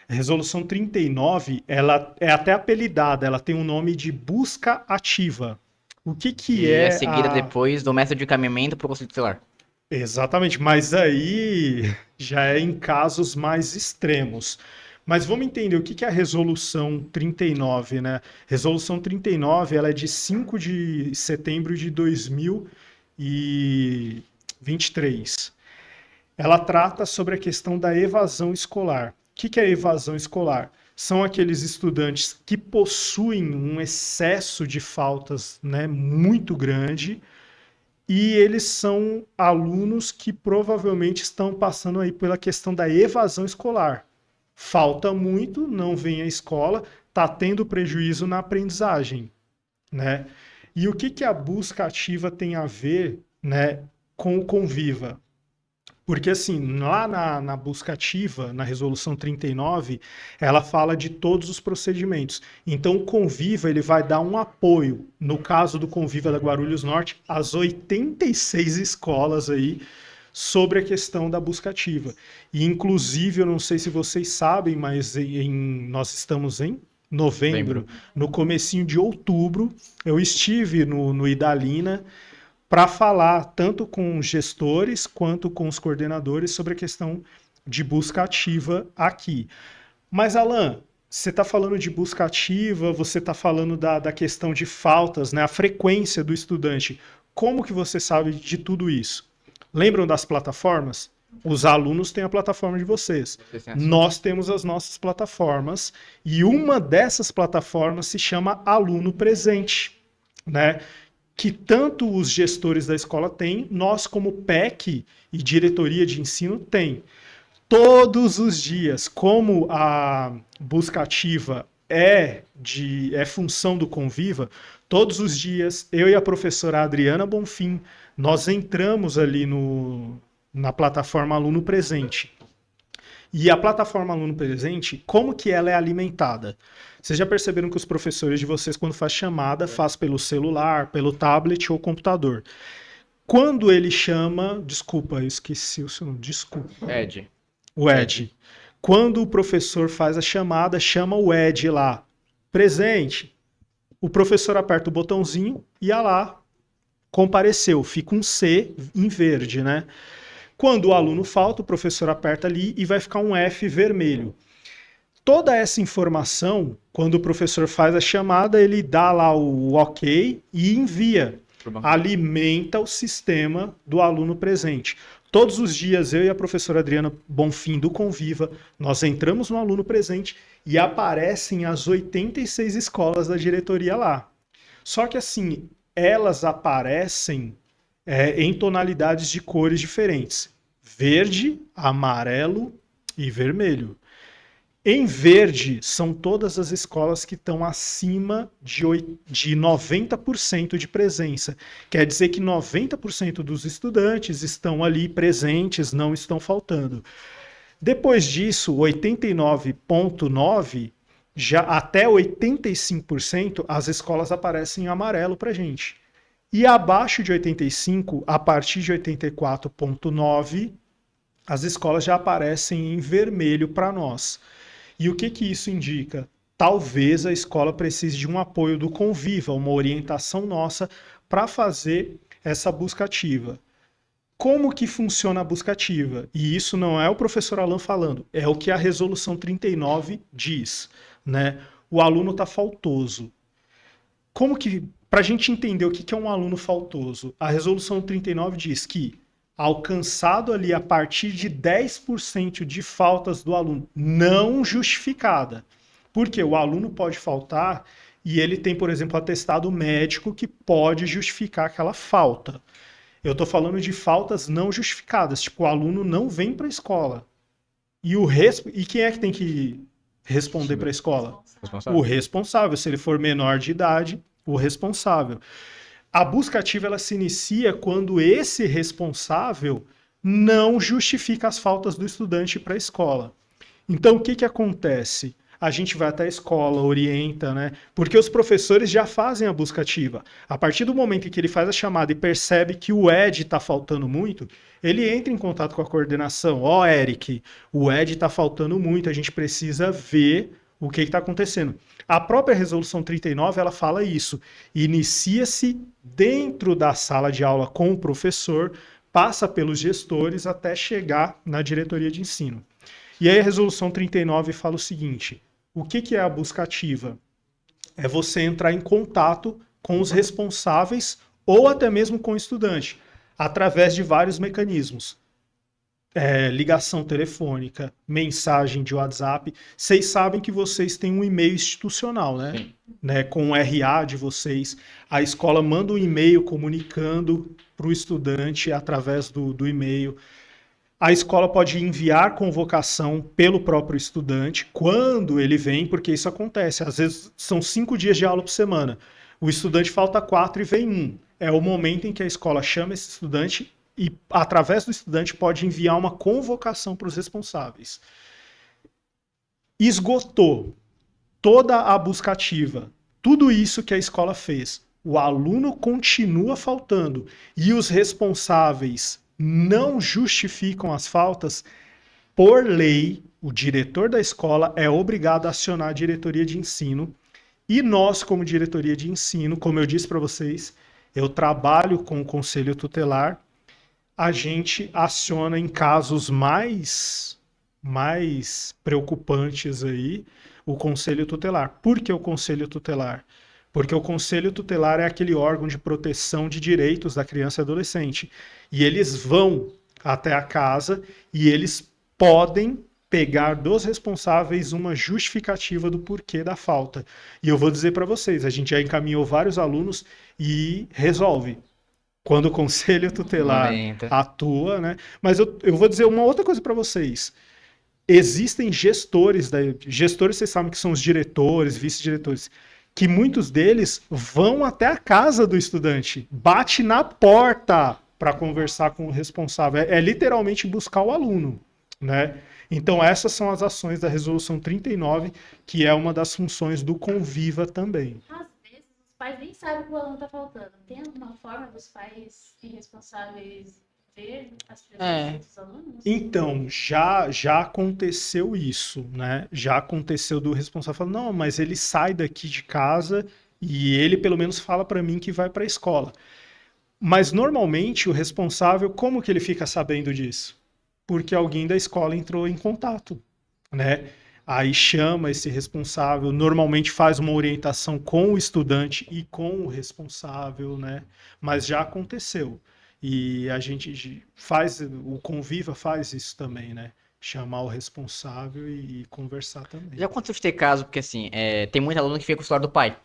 S2: A Resolução 39, ela é até apelidada, ela tem um nome de busca ativa. O que
S1: E
S2: é
S1: é seguida depois do método de encaminhamento pro Conselho Tutelar.
S2: Exatamente, mas aí já é em casos mais extremos. Mas vamos entender o que é a Resolução 39, né? Resolução 39, ela é de 5 de setembro de 2023. Ela trata sobre a questão da evasão escolar. O que é evasão escolar? São aqueles estudantes que possuem um excesso de faltas, né, muito grande, e eles são alunos que provavelmente estão passando aí pela questão da evasão escolar. Falta muito, não vem à escola, está tendo prejuízo na aprendizagem, né? E o que a busca ativa tem a ver, né, com o Conviva? Porque, assim, lá na busca ativa, na Resolução 39, ela fala de todos os procedimentos. Então, o Conviva ele vai dar um apoio, no caso do Conviva da Guarulhos Norte, às 86 escolas aí, sobre a questão da busca ativa. E, inclusive, eu não sei se vocês sabem, mas nós estamos em novembro, no comecinho de outubro, eu estive no Idalina para falar tanto com os gestores quanto com os coordenadores sobre a questão de busca ativa aqui. Mas, Alan, você está falando de busca ativa, você está falando da questão de faltas, né, a frequência do estudante. Como que você sabe de tudo isso? Lembram das plataformas? Os alunos têm a plataforma de vocês. Nós temos as nossas plataformas e uma dessas plataformas se chama Aluno Presente, né? Que tanto os gestores da escola têm, nós como PEC e diretoria de ensino tem. Todos os dias, como a busca ativa é função do Conviva, todos os dias eu e a professora Adriana Bonfim, nós entramos ali na plataforma Aluno Presente. E a plataforma Aluno Presente, como que ela é alimentada? Vocês já perceberam que os professores de vocês, quando faz chamada, faz pelo celular, pelo tablet ou computador. Quando ele chama... Desculpa, eu esqueci o seu nome. Desculpa.
S1: Ed.
S2: O Ed. Quando o professor faz a chamada, chama o Ed lá. Presente. O professor aperta o botãozinho e lá compareceu. Fica um C em verde, né? Quando o aluno falta, o professor aperta ali e vai ficar um F vermelho. Toda essa informação, quando o professor faz a chamada, ele dá lá o OK e envia. Alimenta o sistema do aluno presente. Todos os dias, eu e a professora Adriana Bonfim do Conviva, nós entramos no aluno presente e aparecem as 86 escolas da diretoria lá. Só que assim, elas aparecem em tonalidades de cores diferentes. Verde, amarelo e vermelho. Em verde, são todas as escolas que estão acima de 90% de presença. Quer dizer que 90% dos estudantes estão ali presentes, não estão faltando. Depois disso, 89,9%, já até 85%, as escolas aparecem em amarelo para a gente. E abaixo de 85%, a partir de 84,9%, as escolas já aparecem em vermelho para nós. E o que isso indica? Talvez a escola precise de um apoio do Conviva, uma orientação nossa para fazer essa busca ativa. Como que funciona a busca ativa? E isso não é o professor Alan falando, é o que a resolução 39 diz, né? O aluno está faltoso. Como que, para a gente entender o que é um aluno faltoso, a resolução 39 diz que alcançado ali a partir de 10% de faltas do aluno não justificada. Porque o aluno pode faltar e ele tem, por exemplo, atestado médico que pode justificar aquela falta. Eu estou falando de faltas não justificadas, tipo, o aluno não vem para a escola. E quem é que tem que responder para a escola? O responsável. Se ele for menor de idade, o responsável. A busca ativa ela se inicia quando esse responsável não justifica as faltas do estudante para a escola. Então, o que acontece? A gente vai até a escola, orienta, né? Porque os professores já fazem a busca ativa. A partir do momento em que ele faz a chamada e percebe que o Ed está faltando muito, ele entra em contato com a coordenação. Ó, Eric, o Ed está faltando muito, a gente precisa ver o que está acontecendo. A própria resolução 39, ela fala isso. Inicia-se dentro da sala de aula com o professor, passa pelos gestores até chegar na diretoria de ensino. E aí a resolução 39 fala o seguinte: o que é a busca ativa? É você entrar em contato com os responsáveis ou até mesmo com o estudante, através de vários mecanismos. Ligação telefônica, mensagem de WhatsApp. Vocês sabem que vocês têm um e-mail institucional, né?
S1: Sim.
S2: Né? Com o RA de vocês. A escola manda um e-mail comunicando para o estudante através do e-mail. A escola pode enviar convocação pelo próprio estudante quando ele vem, porque isso acontece. Às vezes são 5 dias de aula por semana. O estudante falta 4 e vem 1. É o momento em que a escola chama esse estudante e, através do estudante, pode enviar uma convocação para os responsáveis. Esgotou toda a busca ativa, tudo isso que a escola fez. O aluno continua faltando e os responsáveis não justificam as faltas. Por lei, O diretor da escola é obrigado a acionar a diretoria de ensino. E nós, como diretoria de ensino, como eu disse para vocês, eu trabalho com o conselho tutelar, a gente aciona em casos mais preocupantes aí o conselho tutelar. Por que o conselho tutelar? Porque o conselho tutelar é aquele órgão de proteção de direitos da criança e adolescente. E eles vão até a casa e eles podem pegar dos responsáveis uma justificativa do porquê da falta. E eu vou dizer para vocês, a gente já encaminhou vários alunos e resolve. Quando o conselho tutelar
S1: 90.
S2: atua, né? Mas eu vou dizer uma outra coisa para vocês. Existem gestores, gestores vocês sabem que são os diretores, vice-diretores, que muitos deles vão até a casa do estudante, bate na porta para conversar com o responsável. É literalmente buscar o aluno, né? Então essas são as ações da Resolução 39, que é uma das funções do Conviva também.
S3: Às vezes, os pais nem sabem que o aluno está faltando. Tem alguma forma dos pais e responsáveis ver as presenças dos alunos?
S2: Então, já aconteceu isso, né? Já aconteceu do responsável falar, não, mas ele sai daqui de casa e ele pelo menos fala para mim que vai para a escola. Mas normalmente o responsável, como que ele fica sabendo disso? Porque alguém da escola entrou em contato, né? Aí chama esse responsável, normalmente faz uma orientação com o estudante e com o responsável, né? Mas já aconteceu. E a gente faz, o Conviva faz isso também, né? Chamar o responsável e conversar também.
S1: Já aconteceu de ter caso, porque assim, tem muito aluno que fica com o celular do pai.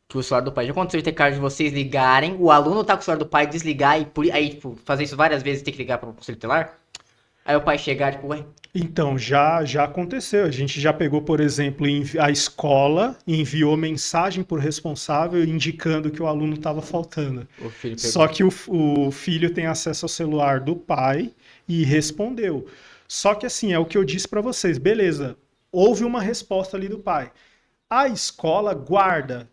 S1: Que o celular do pai. Já aconteceu de ter caso de vocês ligarem, o aluno tá com o celular do pai, desligar e aí, tipo, fazer isso várias vezes e ter que ligar pro conselho tutelar? Aí o pai chegar, tipo, ué,
S2: Então, já aconteceu. A gente já pegou, por exemplo, a escola enviou mensagem para o responsável indicando que o aluno estava faltando.
S1: o filho pegou.
S2: Só que o filho tem acesso ao celular do pai e respondeu. Só que assim, é o que eu disse para vocês. Beleza, houve uma resposta ali do pai. A escola guarda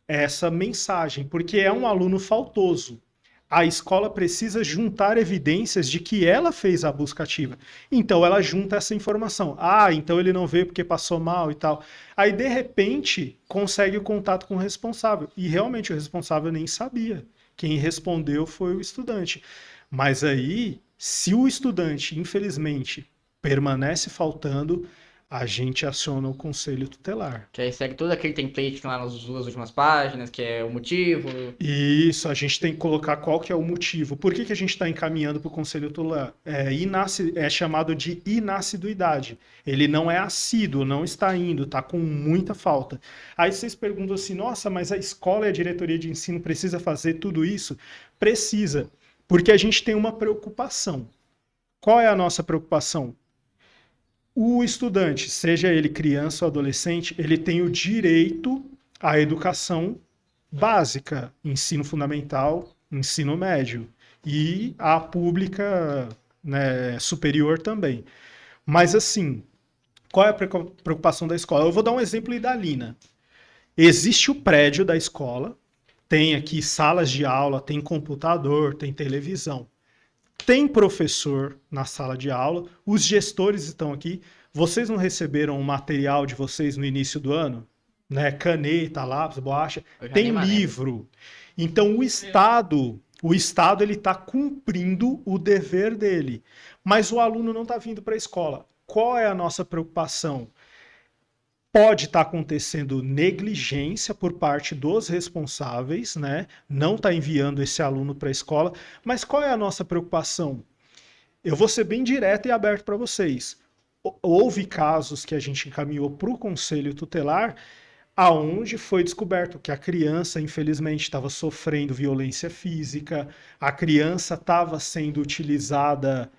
S2: essa mensagem, porque é um aluno faltoso. A escola precisa juntar evidências de que ela fez a busca ativa. Então ela junta essa informação. Ah, então ele não veio porque passou mal e tal. Aí de repente consegue o contato com o responsável. E realmente o responsável nem sabia. Quem respondeu foi o estudante. Mas aí, se o estudante, infelizmente, permanece faltando, a gente aciona o conselho tutelar.
S1: Que aí segue todo aquele template que tem lá nas duas últimas páginas, que é o motivo.
S2: Isso, a gente tem que colocar qual que é o motivo. Por que a gente está encaminhando para o conselho tutelar? É chamado de inassiduidade. Ele não é assíduo, não está indo, está com muita falta. Aí vocês perguntam assim, nossa, mas a escola e a diretoria de ensino precisa fazer tudo isso? Precisa, porque a gente tem uma preocupação. Qual é a nossa preocupação? O estudante, seja ele criança ou adolescente, ele tem o direito à educação básica, ensino fundamental, ensino médio e a pública, né, superior também. Mas assim, qual é a preocupação da escola? Eu vou dar um exemplo idalina. Existe o prédio da escola, tem aqui salas de aula, tem computador, tem televisão. Tem professor na sala de aula, os gestores estão aqui. Vocês não receberam o material de vocês no início do ano? Né? Caneta, lápis, borracha.
S1: Eu já
S2: Tem
S1: nem me lembro.
S2: livro. Então o Estado ele está cumprindo o dever dele. Mas o aluno não está vindo para a escola. Qual é a nossa preocupação? Pode estar acontecendo negligência por parte dos responsáveis, né? Não está enviando esse aluno para a escola. Mas qual é a nossa preocupação? Eu vou ser bem direto e aberto para vocês. Houve casos que a gente encaminhou para o conselho tutelar, aonde foi descoberto que a criança, infelizmente, estava sofrendo violência física, a criança estava sendo utilizada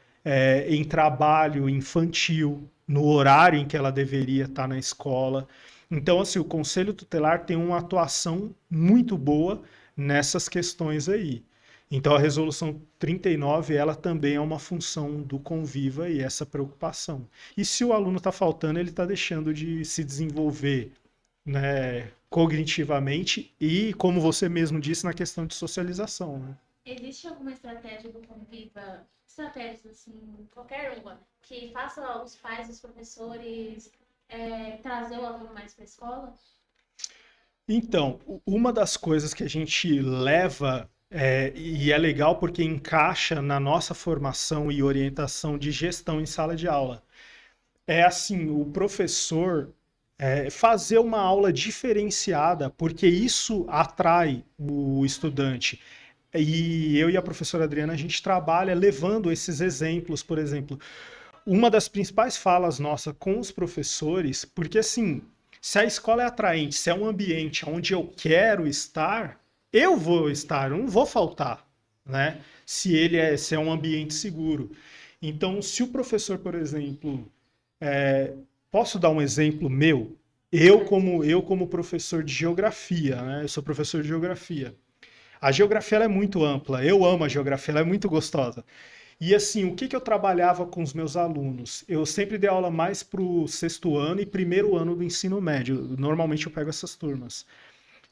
S2: em trabalho infantil, no horário em que ela deveria estar na escola. Então, assim, o Conselho Tutelar tem uma atuação muito boa nessas questões aí. Então, a Resolução 39, ela também é uma função do Conviva e essa preocupação. E se o aluno está faltando, ele está deixando de se desenvolver, né, cognitivamente e, como você mesmo disse, na questão de socialização, né?
S3: Existe alguma estratégia do Conviva, estratégias assim, qualquer uma, que faça os pais, os professores trazer o aluno mais para a escola?
S2: Então, uma das coisas que a gente leva, e é legal porque encaixa na nossa formação e orientação de gestão em sala de aula, é assim, o professor fazer uma aula diferenciada, porque isso atrai o estudante. E eu e a professora Adriana, a gente trabalha levando esses exemplos, por exemplo. Uma das principais falas nossa com os professores, porque assim, se a escola é atraente, se é um ambiente onde eu quero estar, eu vou estar, eu não vou faltar, né? Se é um ambiente seguro. Então, se o professor, por exemplo, posso dar um exemplo meu? Eu como professor de geografia, né? Eu sou professor de geografia. A geografia ela é muito ampla. Eu amo a geografia, ela é muito gostosa. E assim, o que que eu trabalhava com os meus alunos? Eu sempre dei aula mais para o sexto ano e primeiro ano do ensino médio. Normalmente eu pego essas turmas.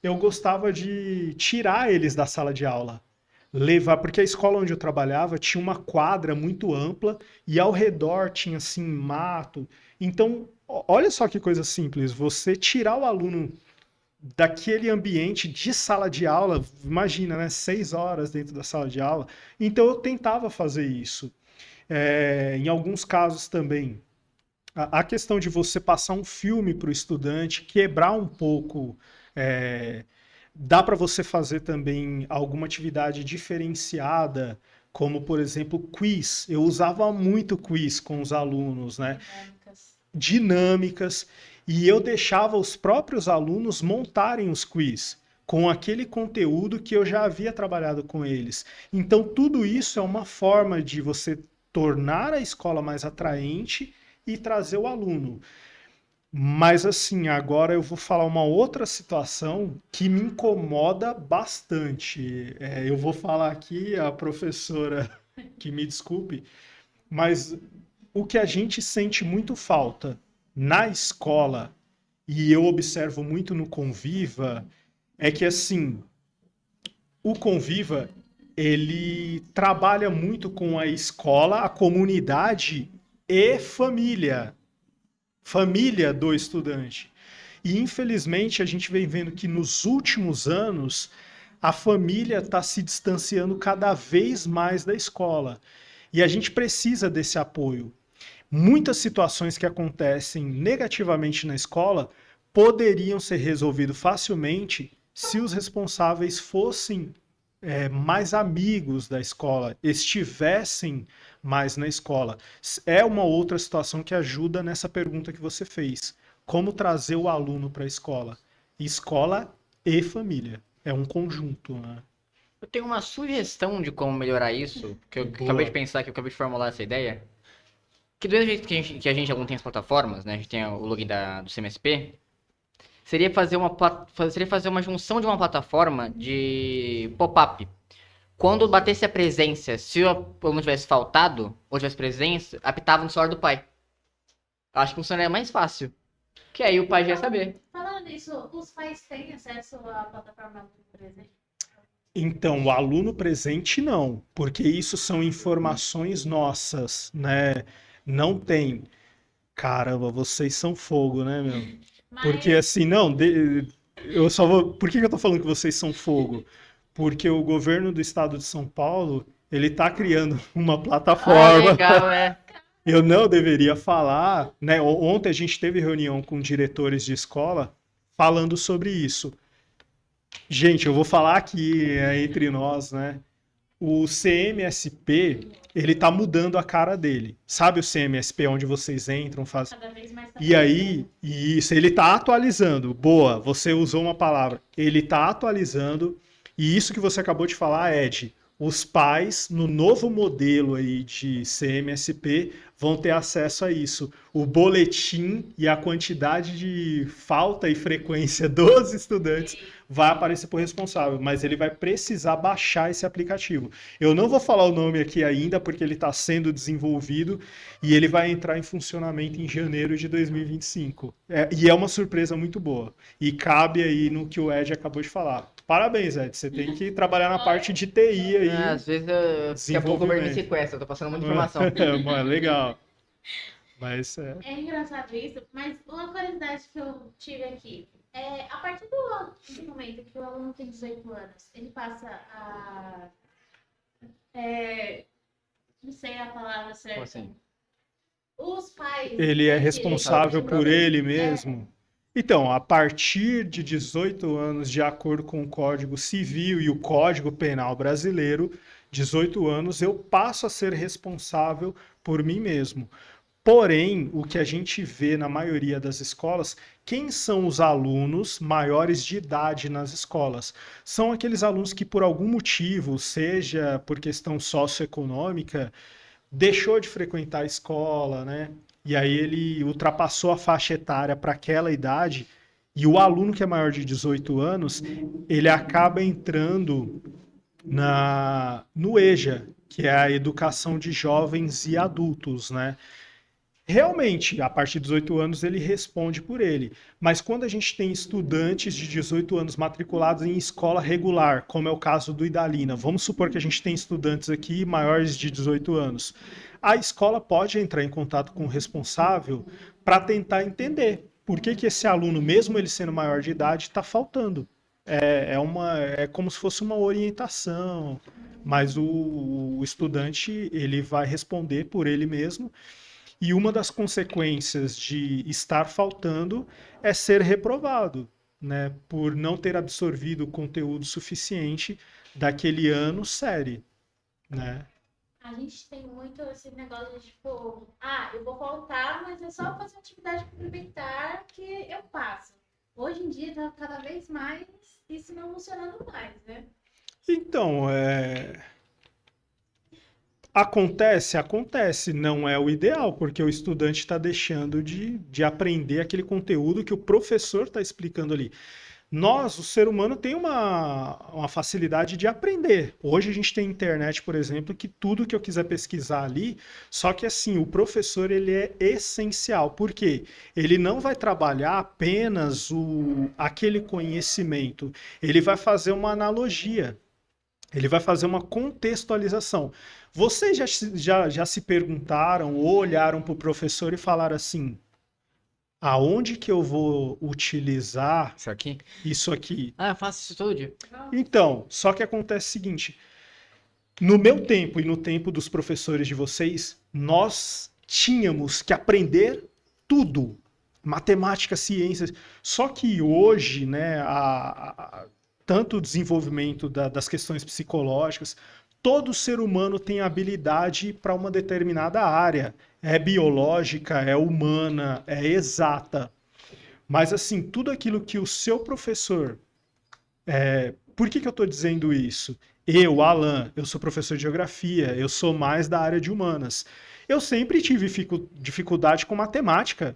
S2: Eu gostava de tirar eles da sala de aula, levar, porque a escola onde eu trabalhava tinha uma quadra muito ampla e ao redor tinha assim mato. Então, olha só que coisa simples, você tirar o aluno daquele ambiente de sala de aula, imagina, né? 6 horas dentro da sala de aula. Então eu tentava fazer isso. Em alguns casos também, a questão de você passar um filme para o estudante, quebrar um pouco. é, Dá para você fazer também alguma atividade diferenciada, como por exemplo quiz. Eu usava muito quiz com os alunos, né?
S3: Dinâmicas.
S2: Dinâmicas, e eu deixava os próprios alunos montarem os quiz com aquele conteúdo que eu já havia trabalhado com eles. Então, tudo isso é uma forma de você tornar a escola mais atraente e trazer o aluno. Mas assim, agora eu vou falar uma outra situação que me incomoda bastante. Eu vou falar aqui, a professora que me desculpe, mas o que a gente sente muito falta na escola, e eu observo muito no Conviva, é que assim, o Conviva, ele trabalha muito com a escola, a comunidade e família, família do estudante. E infelizmente a gente vem vendo que nos últimos anos a família está se distanciando cada vez mais da escola. E a gente precisa desse apoio. Muitas situações que acontecem negativamente na escola poderiam ser resolvidas facilmente se os responsáveis fossem mais amigos da escola, estivessem mais na escola. É uma outra situação que ajuda nessa pergunta que você fez. Como trazer o aluno para a escola? Escola e família. É um conjunto, né?
S1: Eu tenho uma sugestão de como melhorar isso, que eu acabei de
S2: Boa.
S1: pensar, que eu acabei de formular essa ideia. Que do mesmo jeito que a gente não tem as plataformas, né? A gente tem o login do CMSP. Seria fazer uma junção de uma plataforma de pop-up. Quando batesse a presença, se o aluno tivesse faltado, ou tivesse presença, apitava no celular do pai. Acho que funcionaria mais fácil. Que aí o pai já ia saber.
S3: Falando nisso, os pais têm acesso à plataforma do presente?
S2: Então, o aluno presente não, porque isso são informações nossas, né? Não tem. Caramba, vocês são fogo, né, meu? Porque
S3: Mas
S2: assim, não, eu só vou. Por que que eu tô falando que vocês são fogo? Porque o governo do estado de São Paulo, ele tá criando uma
S1: Ah,
S2: plataforma.
S1: legal, é.
S2: Eu não deveria falar, né? Ontem a gente teve reunião com diretores de escola falando sobre isso. Gente, eu vou falar aqui entre nós, né? O CMSP, ele tá mudando a cara dele. Sabe o CMSP onde vocês entram, fazem.
S3: cada vez mais tá
S2: E aí, isso, ele tá atualizando. Boa, você usou uma palavra. Ele tá atualizando. E isso que você acabou de falar, Ed, os pais, no novo modelo aí de CMSP, vão ter acesso a isso. O boletim e a quantidade de falta e frequência dos estudantes vai aparecer para o responsável, mas ele vai precisar baixar esse aplicativo. Eu não vou falar o nome aqui ainda, porque ele está sendo desenvolvido e ele vai entrar em funcionamento em janeiro de 2025. E é uma surpresa muito boa. E cabe aí no que o Ed acabou de falar. Parabéns, Ed. Você tem que trabalhar na parte de TI aí.
S1: Às vezes, daqui a pouco o governo me sequestra, eu tô passando muita informação.
S2: Mano, legal. Mas
S3: É engraçado isso, mas uma curiosidade que eu tive aqui a partir do momento que o aluno tem 18 anos, ele passa a. Não sei a palavra certa.
S1: Como assim?
S3: Os pais.
S2: ele é
S3: têm
S2: responsável
S3: direito
S2: por
S3: de-
S2: ele mesmo. Então, a partir de 18 anos, de acordo com o Código Civil e o Código Penal brasileiro, 18 anos, eu passo a ser responsável por mim mesmo. Porém, o que a gente vê na maioria das escolas, quem são os alunos maiores de idade nas escolas? São aqueles alunos que, por algum motivo, seja por questão socioeconômica, deixou de frequentar a escola, né? E aí ele ultrapassou a faixa etária para aquela idade, e o aluno que é maior de 18 anos, ele acaba entrando no EJA, que é a Educação de Jovens e Adultos, né? Realmente, a partir de 18 anos ele responde por ele. Mas quando a gente tem estudantes de 18 anos matriculados em escola regular, como é o caso do Idalina, vamos supor que a gente tem estudantes aqui maiores de 18 anos. A escola pode entrar em contato com o responsável para tentar entender por que que esse aluno, mesmo ele sendo maior de idade, está faltando. É como se fosse uma orientação, mas o estudante ele vai responder por ele mesmo. E uma das consequências de estar faltando é ser reprovado, né, por não ter absorvido o conteúdo suficiente daquele ano série, né?
S3: A gente tem muito esse negócio de tipo, eu vou faltar, mas é só fazer atividade complementar que eu passo. Hoje em dia tá cada vez mais isso não funcionando mais, né?
S2: Então, acontece, não é o ideal, porque o estudante está deixando de aprender aquele conteúdo que o professor está explicando ali. Nós, o ser humano, tem uma facilidade de aprender. Hoje a gente tem internet, por exemplo, que tudo que eu quiser pesquisar ali, só que assim, o professor ele é essencial, porque ele não vai trabalhar apenas aquele conhecimento, ele vai fazer uma analogia. Ele vai fazer uma contextualização. Vocês já se perguntaram ou olharam para o professor e falaram assim: aonde que eu vou utilizar
S1: Isso aqui?
S2: isso aqui?
S1: Ah, eu faço isso todo dia.
S2: Então, só que acontece o seguinte: no meu tempo e no tempo dos professores de vocês, nós tínhamos que aprender tudo. Matemática, ciências. Só que hoje, né, tanto o desenvolvimento das questões psicológicas, todo ser humano tem habilidade para uma determinada área. É biológica, é humana, é exata. Mas, assim, tudo aquilo que o seu professor. Por que eu estou dizendo isso? Eu, Alan, eu sou professor de geografia, eu sou mais da área de humanas. Eu sempre tive dificuldade com matemática,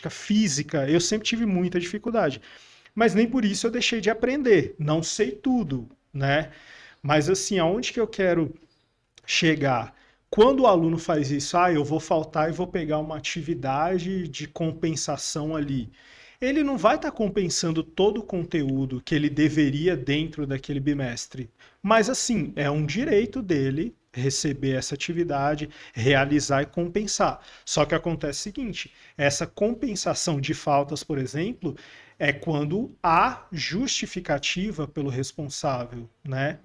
S2: física, eu sempre tive muita dificuldade. Mas nem por isso eu deixei de aprender. Não sei tudo, né? Mas assim, aonde que eu quero chegar? Quando o aluno faz isso, eu vou faltar e vou pegar uma atividade de compensação ali. Ele não vai estar compensando todo o conteúdo que ele deveria dentro daquele bimestre. Mas assim, é um direito dele receber essa atividade, realizar e compensar. Só que acontece o seguinte, essa compensação de faltas, por exemplo, é quando há justificativa pelo responsável, né?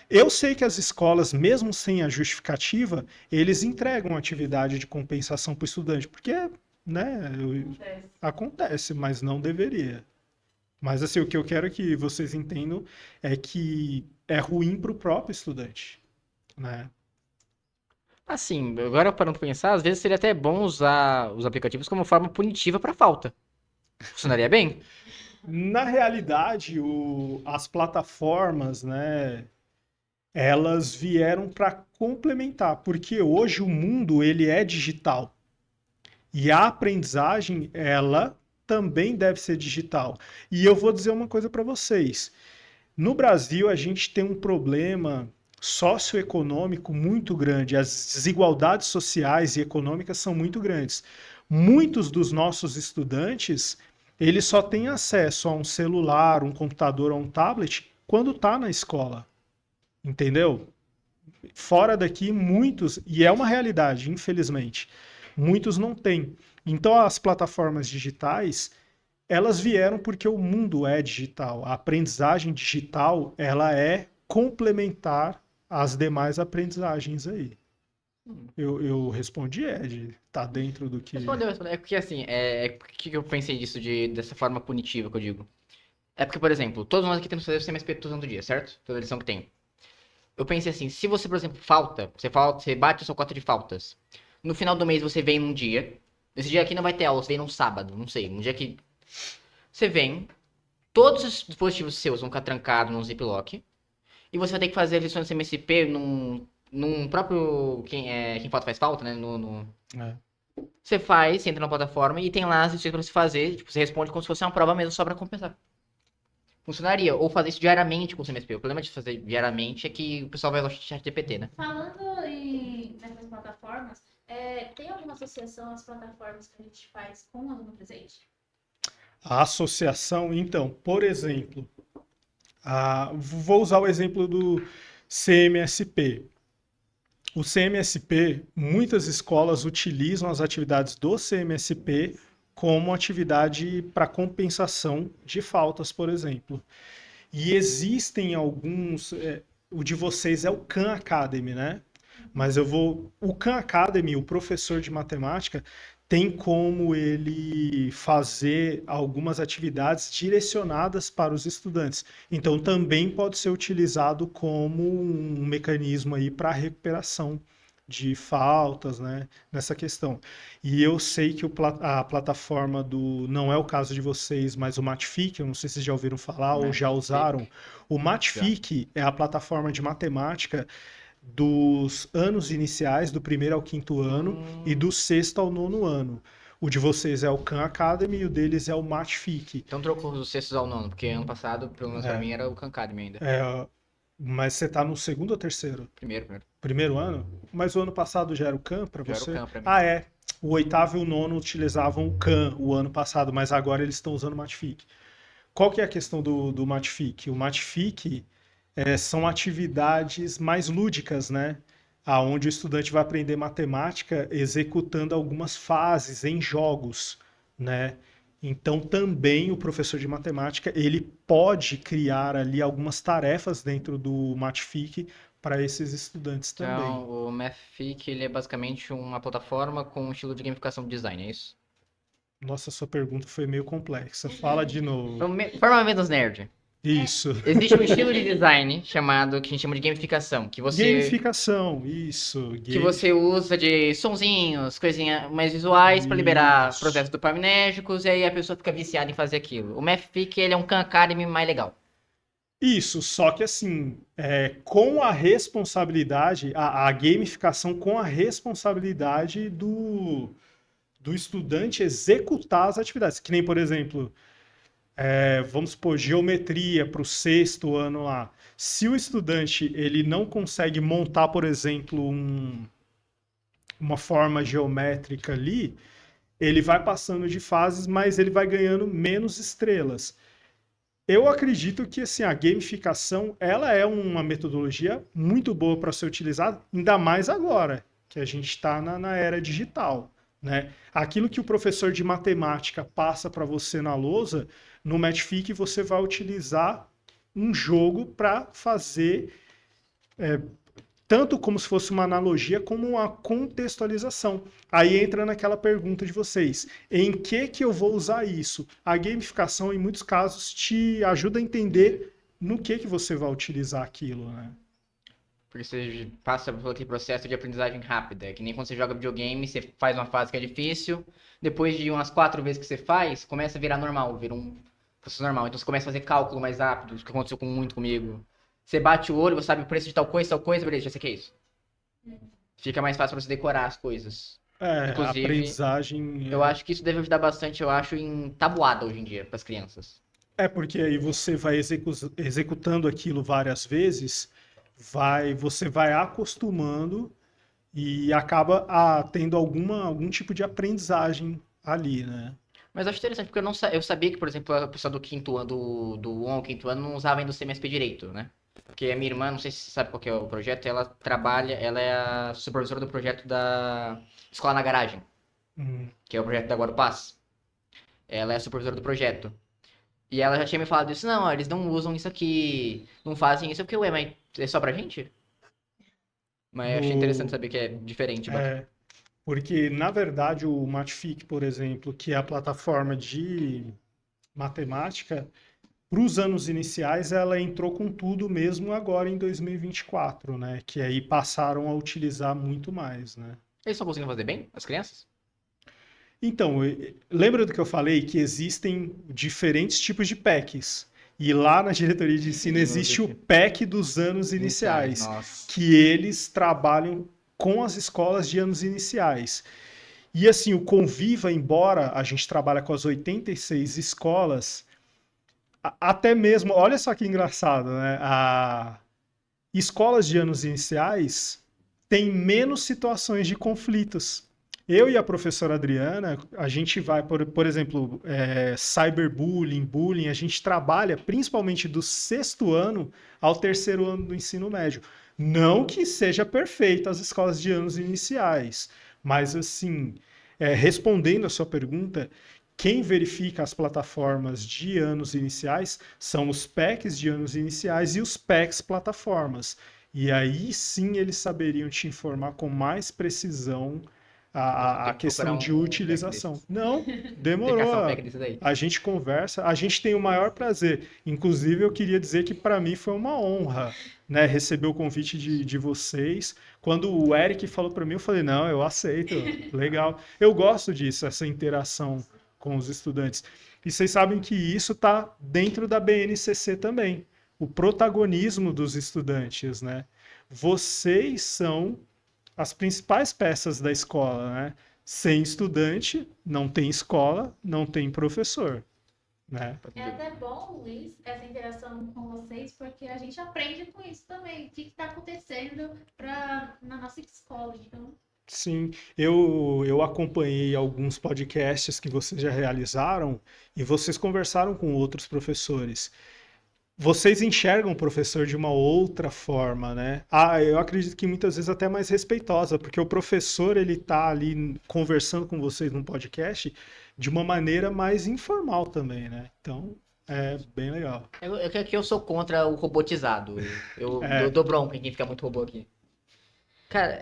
S2: Eu sei que as escolas, mesmo sem a justificativa, eles entregam atividade de compensação para o estudante, porque, né, acontece, mas não deveria. Mas assim, o que eu quero que vocês entendam é que é ruim para o próprio estudante, né?
S1: Assim, agora parando pra pensar, às vezes seria até bom usar os aplicativos como forma punitiva pra falta. Funcionaria bem?
S2: Na realidade, as plataformas, né, elas vieram para complementar, porque hoje o mundo ele é digital e a aprendizagem ela também deve ser digital. E eu vou dizer uma coisa para vocês: no Brasil a gente tem um problema socioeconômico muito grande, as desigualdades sociais e econômicas são muito grandes. Muitos dos nossos estudantes eles só têm acesso a um celular, um computador ou um tablet quando tá na escola, entendeu? Fora daqui, muitos, e é uma realidade, infelizmente, muitos não têm. Então, as plataformas digitais, elas vieram porque o mundo é digital. A aprendizagem digital, ela é complementar às demais aprendizagens aí. Eu respondi, Ed. Tá dentro do que...
S1: Respondeu. É porque assim, por que eu pensei disso dessa forma punitiva que eu digo? É porque, por exemplo, todos nós aqui temos que fazer o CMSP todo dia, certo? Toda lição que tem. Eu pensei assim, se você, por exemplo, você bate a sua cota de faltas. No final do mês você vem num dia. Esse dia aqui não vai ter aula, você vem num sábado, não sei. Um dia que você vem, todos os dispositivos seus vão ficar trancados num ziplock. E você vai ter que fazer as lições do CMSP num próprio. Quem falta faz falta, né?
S2: É.
S1: Você faz, você entra na plataforma e tem lá as lições pra você fazer. Tipo, você responde como se fosse uma prova mesmo, só pra compensar. Funcionaria. Ou fazer isso diariamente com o CMSP. O problema de fazer diariamente é que o pessoal vai usar o chat GPT, né?
S3: Falando nessas plataformas, tem alguma associação às plataformas que a gente faz com o aluno presente?
S2: A associação, então, por exemplo, vou usar o exemplo do CMSP. O CMSP, muitas escolas utilizam as atividades do CMSP como atividade para compensação de faltas, por exemplo. E existem alguns, o de vocês é o Khan Academy, né? Mas o Khan Academy, o professor de matemática, tem como ele fazer algumas atividades direcionadas para os estudantes. Então também pode ser utilizado como um mecanismo aí para recuperação de faltas, né, nessa questão. E eu sei que a plataforma não é o caso de vocês, mas o Matfic, eu não sei se vocês já ouviram falar ou já usaram. O Matfic é a plataforma de matemática dos anos iniciais, do primeiro ao quinto ano, e do sexto ao nono ano. O de vocês é o Khan Academy e o deles é o Matfic.
S1: Então trocou os sextos ao nono, porque ano passado, pelo menos pra mim, era o Khan Academy ainda.
S2: Mas você tá no segundo ou terceiro?
S1: Primeiro.
S2: Primeiro ano? Mas o ano passado já era o Khan para
S1: Já
S2: você?
S1: era o Khan pra mim.
S2: Ah, é. O oitavo e o nono utilizavam o Khan o ano passado, mas agora eles estão usando o Matfic. Qual que é a questão do Matfic? O Matfic são atividades mais lúdicas, né? Aonde o estudante vai aprender matemática executando algumas fases em jogos, né? Então também o professor de matemática ele pode criar ali algumas tarefas dentro do Matfic para esses estudantes também.
S1: Então, o Mathfic, ele é basicamente uma plataforma com um estilo de gamificação de design, é isso?
S2: Nossa, sua pergunta foi meio complexa. Fala de novo.
S1: Forma menos nerd.
S2: Isso.
S1: Existe um estilo de design chamado, que a gente chama de gamificação, que
S2: Gamificação, isso.
S1: que você usa de sonzinhos, coisinhas mais visuais para liberar
S2: Isso.
S1: processos dopaminérgicos, e aí a pessoa fica viciada em fazer aquilo. O Mathfic, ele é um Khan Academy mais legal.
S2: Isso, só que assim, com a responsabilidade, a gamificação com a responsabilidade do estudante executar as atividades. Que nem, por exemplo, vamos supor, geometria para o sexto ano lá. Se o estudante ele não consegue montar, por exemplo, uma forma geométrica ali, ele vai passando de fases, mas ele vai ganhando menos estrelas. Eu acredito que assim, a gamificação ela é uma metodologia muito boa para ser utilizada, ainda mais agora, que a gente está na era digital. Né? Aquilo que o professor de matemática passa para você na lousa, no Matfic você vai utilizar um jogo para fazer tanto como se fosse uma analogia, como uma contextualização. Aí entra naquela pergunta de vocês, em que eu vou usar isso? A gamificação, em muitos casos, te ajuda a entender no que você vai utilizar aquilo, né?
S1: Porque você passa por aquele processo de aprendizagem rápida. É que nem quando você joga videogame, você faz uma fase que é difícil, depois de umas 4 vezes que você faz, começa a virar normal, vira um processo normal. Então você começa a fazer cálculo mais rápido, o que aconteceu muito comigo. Você bate o olho, você sabe o preço de tal coisa, beleza, já sei o que é isso. Fica mais fácil pra você decorar as coisas. Inclusive,
S2: a aprendizagem...
S1: Eu acho que isso deve ajudar bastante, eu acho, em tabuada hoje em dia, pras crianças.
S2: Porque aí você vai executando aquilo várias vezes, você vai acostumando e acaba tendo algum tipo de aprendizagem ali, né?
S1: Mas eu acho interessante, porque eu sabia que, por exemplo, a pessoa do quinto ano, do 1 ao quinto ano não usava ainda o CMSP direito, né? Porque a minha irmã, não sei se você sabe qual que é o projeto, ela é a supervisora do projeto da Escola na Garagem,
S2: Hum.
S1: que é o projeto da Guarupaz. Ela é a supervisora do projeto. E ela já tinha me falado isso, não, ó, eles não usam isso aqui, não fazem isso, porque, ué, mas é só pra gente? Mas eu achei interessante
S2: No,
S1: saber que é diferente, bacana.
S2: é, porque, na verdade, o Matfic, por exemplo, que é a plataforma de matemática, para os anos iniciais, ela entrou com tudo mesmo agora em 2024, né? Que aí passaram a utilizar muito mais, né?
S1: Eles estão conseguindo fazer bem, as crianças?
S2: Então, lembra do que eu falei que existem diferentes tipos de PECs? E lá na diretoria de ensino existe o PEC dos anos
S1: Iniciais,
S2: iniciais,
S1: nossa.
S2: que eles trabalham com as escolas de anos iniciais. E assim, o Conviva, embora a gente trabalhe com as 86 escolas, até mesmo, olha só que engraçado, né? Escolas de anos iniciais têm menos situações de conflitos. Eu e a professora Adriana, a gente vai, por exemplo, cyberbullying, bullying, a gente trabalha principalmente do sexto ano ao terceiro ano do ensino médio. Não que seja perfeito as escolas de anos iniciais, mas assim, respondendo a sua pergunta, quem verifica as plataformas de anos iniciais são os PECs de anos iniciais e os PECs plataformas. E aí sim eles saberiam te informar com mais precisão
S1: Nossa, vou ter
S2: a
S1: que procurar
S2: questão de
S1: um pack
S2: utilização.
S1: desses.
S2: Não,
S1: Tem que
S2: demorou.
S1: caçar um pack desse daí.
S2: A gente conversa, a gente tem o maior prazer. Inclusive, eu queria dizer que para mim foi uma honra, né, receber o convite de vocês. Quando o Eric falou para mim, eu falei, não, eu aceito, legal. Eu gosto disso, essa interação com os estudantes. E vocês sabem que isso está dentro da BNCC também. O protagonismo dos estudantes, né? Vocês são as principais peças da escola, né? Sem estudante, não tem escola, não tem professor, né?
S3: É até bom, Luiz, essa interação com vocês, porque a gente aprende com isso também. O que está acontecendo na nossa escola. Então,
S2: Sim, eu acompanhei alguns podcasts que vocês já realizaram e vocês conversaram com outros professores. Vocês enxergam o professor de uma outra forma, né? Eu acredito que muitas vezes até mais respeitosa, porque o professor ele tá ali conversando com vocês num podcast de uma maneira mais informal também, né? Então, é bem legal.
S1: Que eu sou contra o robotizado. Eu
S2: É,
S1: dou bronca em quem fica muito robô aqui. Cara,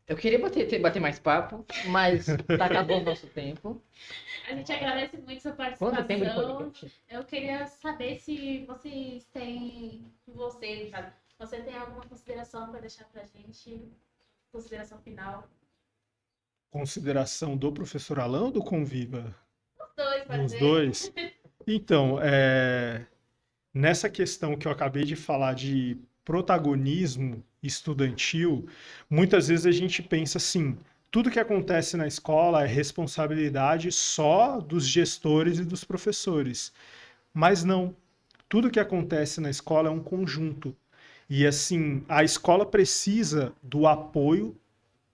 S1: eu queria bater mais papo, mas tá acabando o nosso tempo.
S3: a gente agradece muito sua
S1: Quanto tempo de
S3: participação.
S1: podcast?
S3: Eu queria saber se vocês têm, sabe? Você tem alguma consideração para deixar para a gente? Consideração final?
S2: consideração do professor Alan ou do Conviva?
S3: Os dois, pode
S2: Dos
S3: ser?
S2: dois? Então, nessa questão que eu acabei de falar de protagonismo estudantil, muitas vezes a gente pensa assim, tudo que acontece na escola é responsabilidade só dos gestores e dos professores. Mas não, tudo que acontece na escola é um conjunto. E assim, a escola precisa do apoio,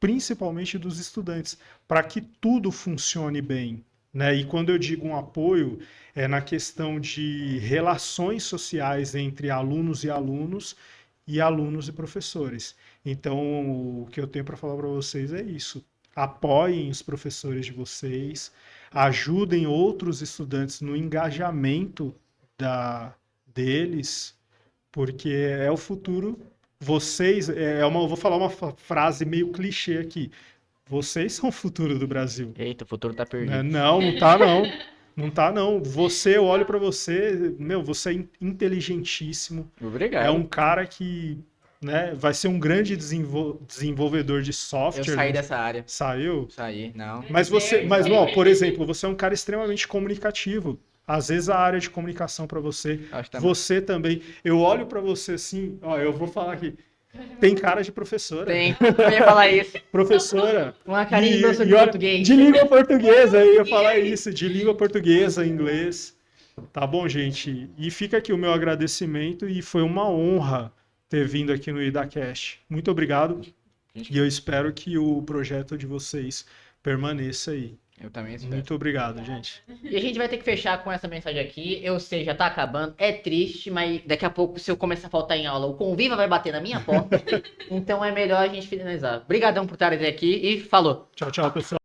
S2: principalmente dos estudantes, para que tudo funcione bem, né? E quando eu digo um apoio, é na questão de relações sociais entre alunos e alunos e professores. Então, o que eu tenho para falar para vocês é isso. Apoiem os professores de vocês, ajudem outros estudantes no engajamento deles, porque é o futuro. Vocês, eu vou falar uma frase meio clichê aqui. Vocês são o futuro do Brasil.
S1: Eita, o futuro tá
S2: Né?
S1: perdido.
S2: Não, não tá não. Não tá não. Eu olho pra você, meu, você é inteligentíssimo. É
S1: Obrigado.
S2: um cara que, né, vai ser um grande desenvolvedor de
S1: Eu
S2: software.
S1: saí dessa área.
S2: Saiu?
S1: Saí, não.
S2: Ó, por exemplo, você é um cara extremamente comunicativo. Às vezes a área de comunicação pra você,
S1: Acho que tá
S2: você também. Eu olho pra você assim, ó, eu vou falar aqui. Tem cara de professora.
S1: Tem. Eu ia falar isso.
S2: Professora.
S1: Uma carinha de professor de
S2: olha,
S1: português.
S2: de língua portuguesa, eu ia falar isso, de língua portuguesa, inglês. Tá bom, gente? E fica aqui o meu agradecimento e foi uma honra ter vindo aqui no IdaCast. Muito obrigado. E eu espero que o projeto de vocês permaneça aí.
S1: Eu também espero.
S2: Muito obrigado, gente.
S1: E a gente vai ter que fechar com essa mensagem aqui. Eu sei, já tá acabando. É triste, mas daqui a pouco, se eu começar a faltar em aula, o Conviva vai bater na minha porta. Então é melhor a gente finalizar. Obrigadão por estarem aqui e falou!
S2: Tchau, tchau, pessoal.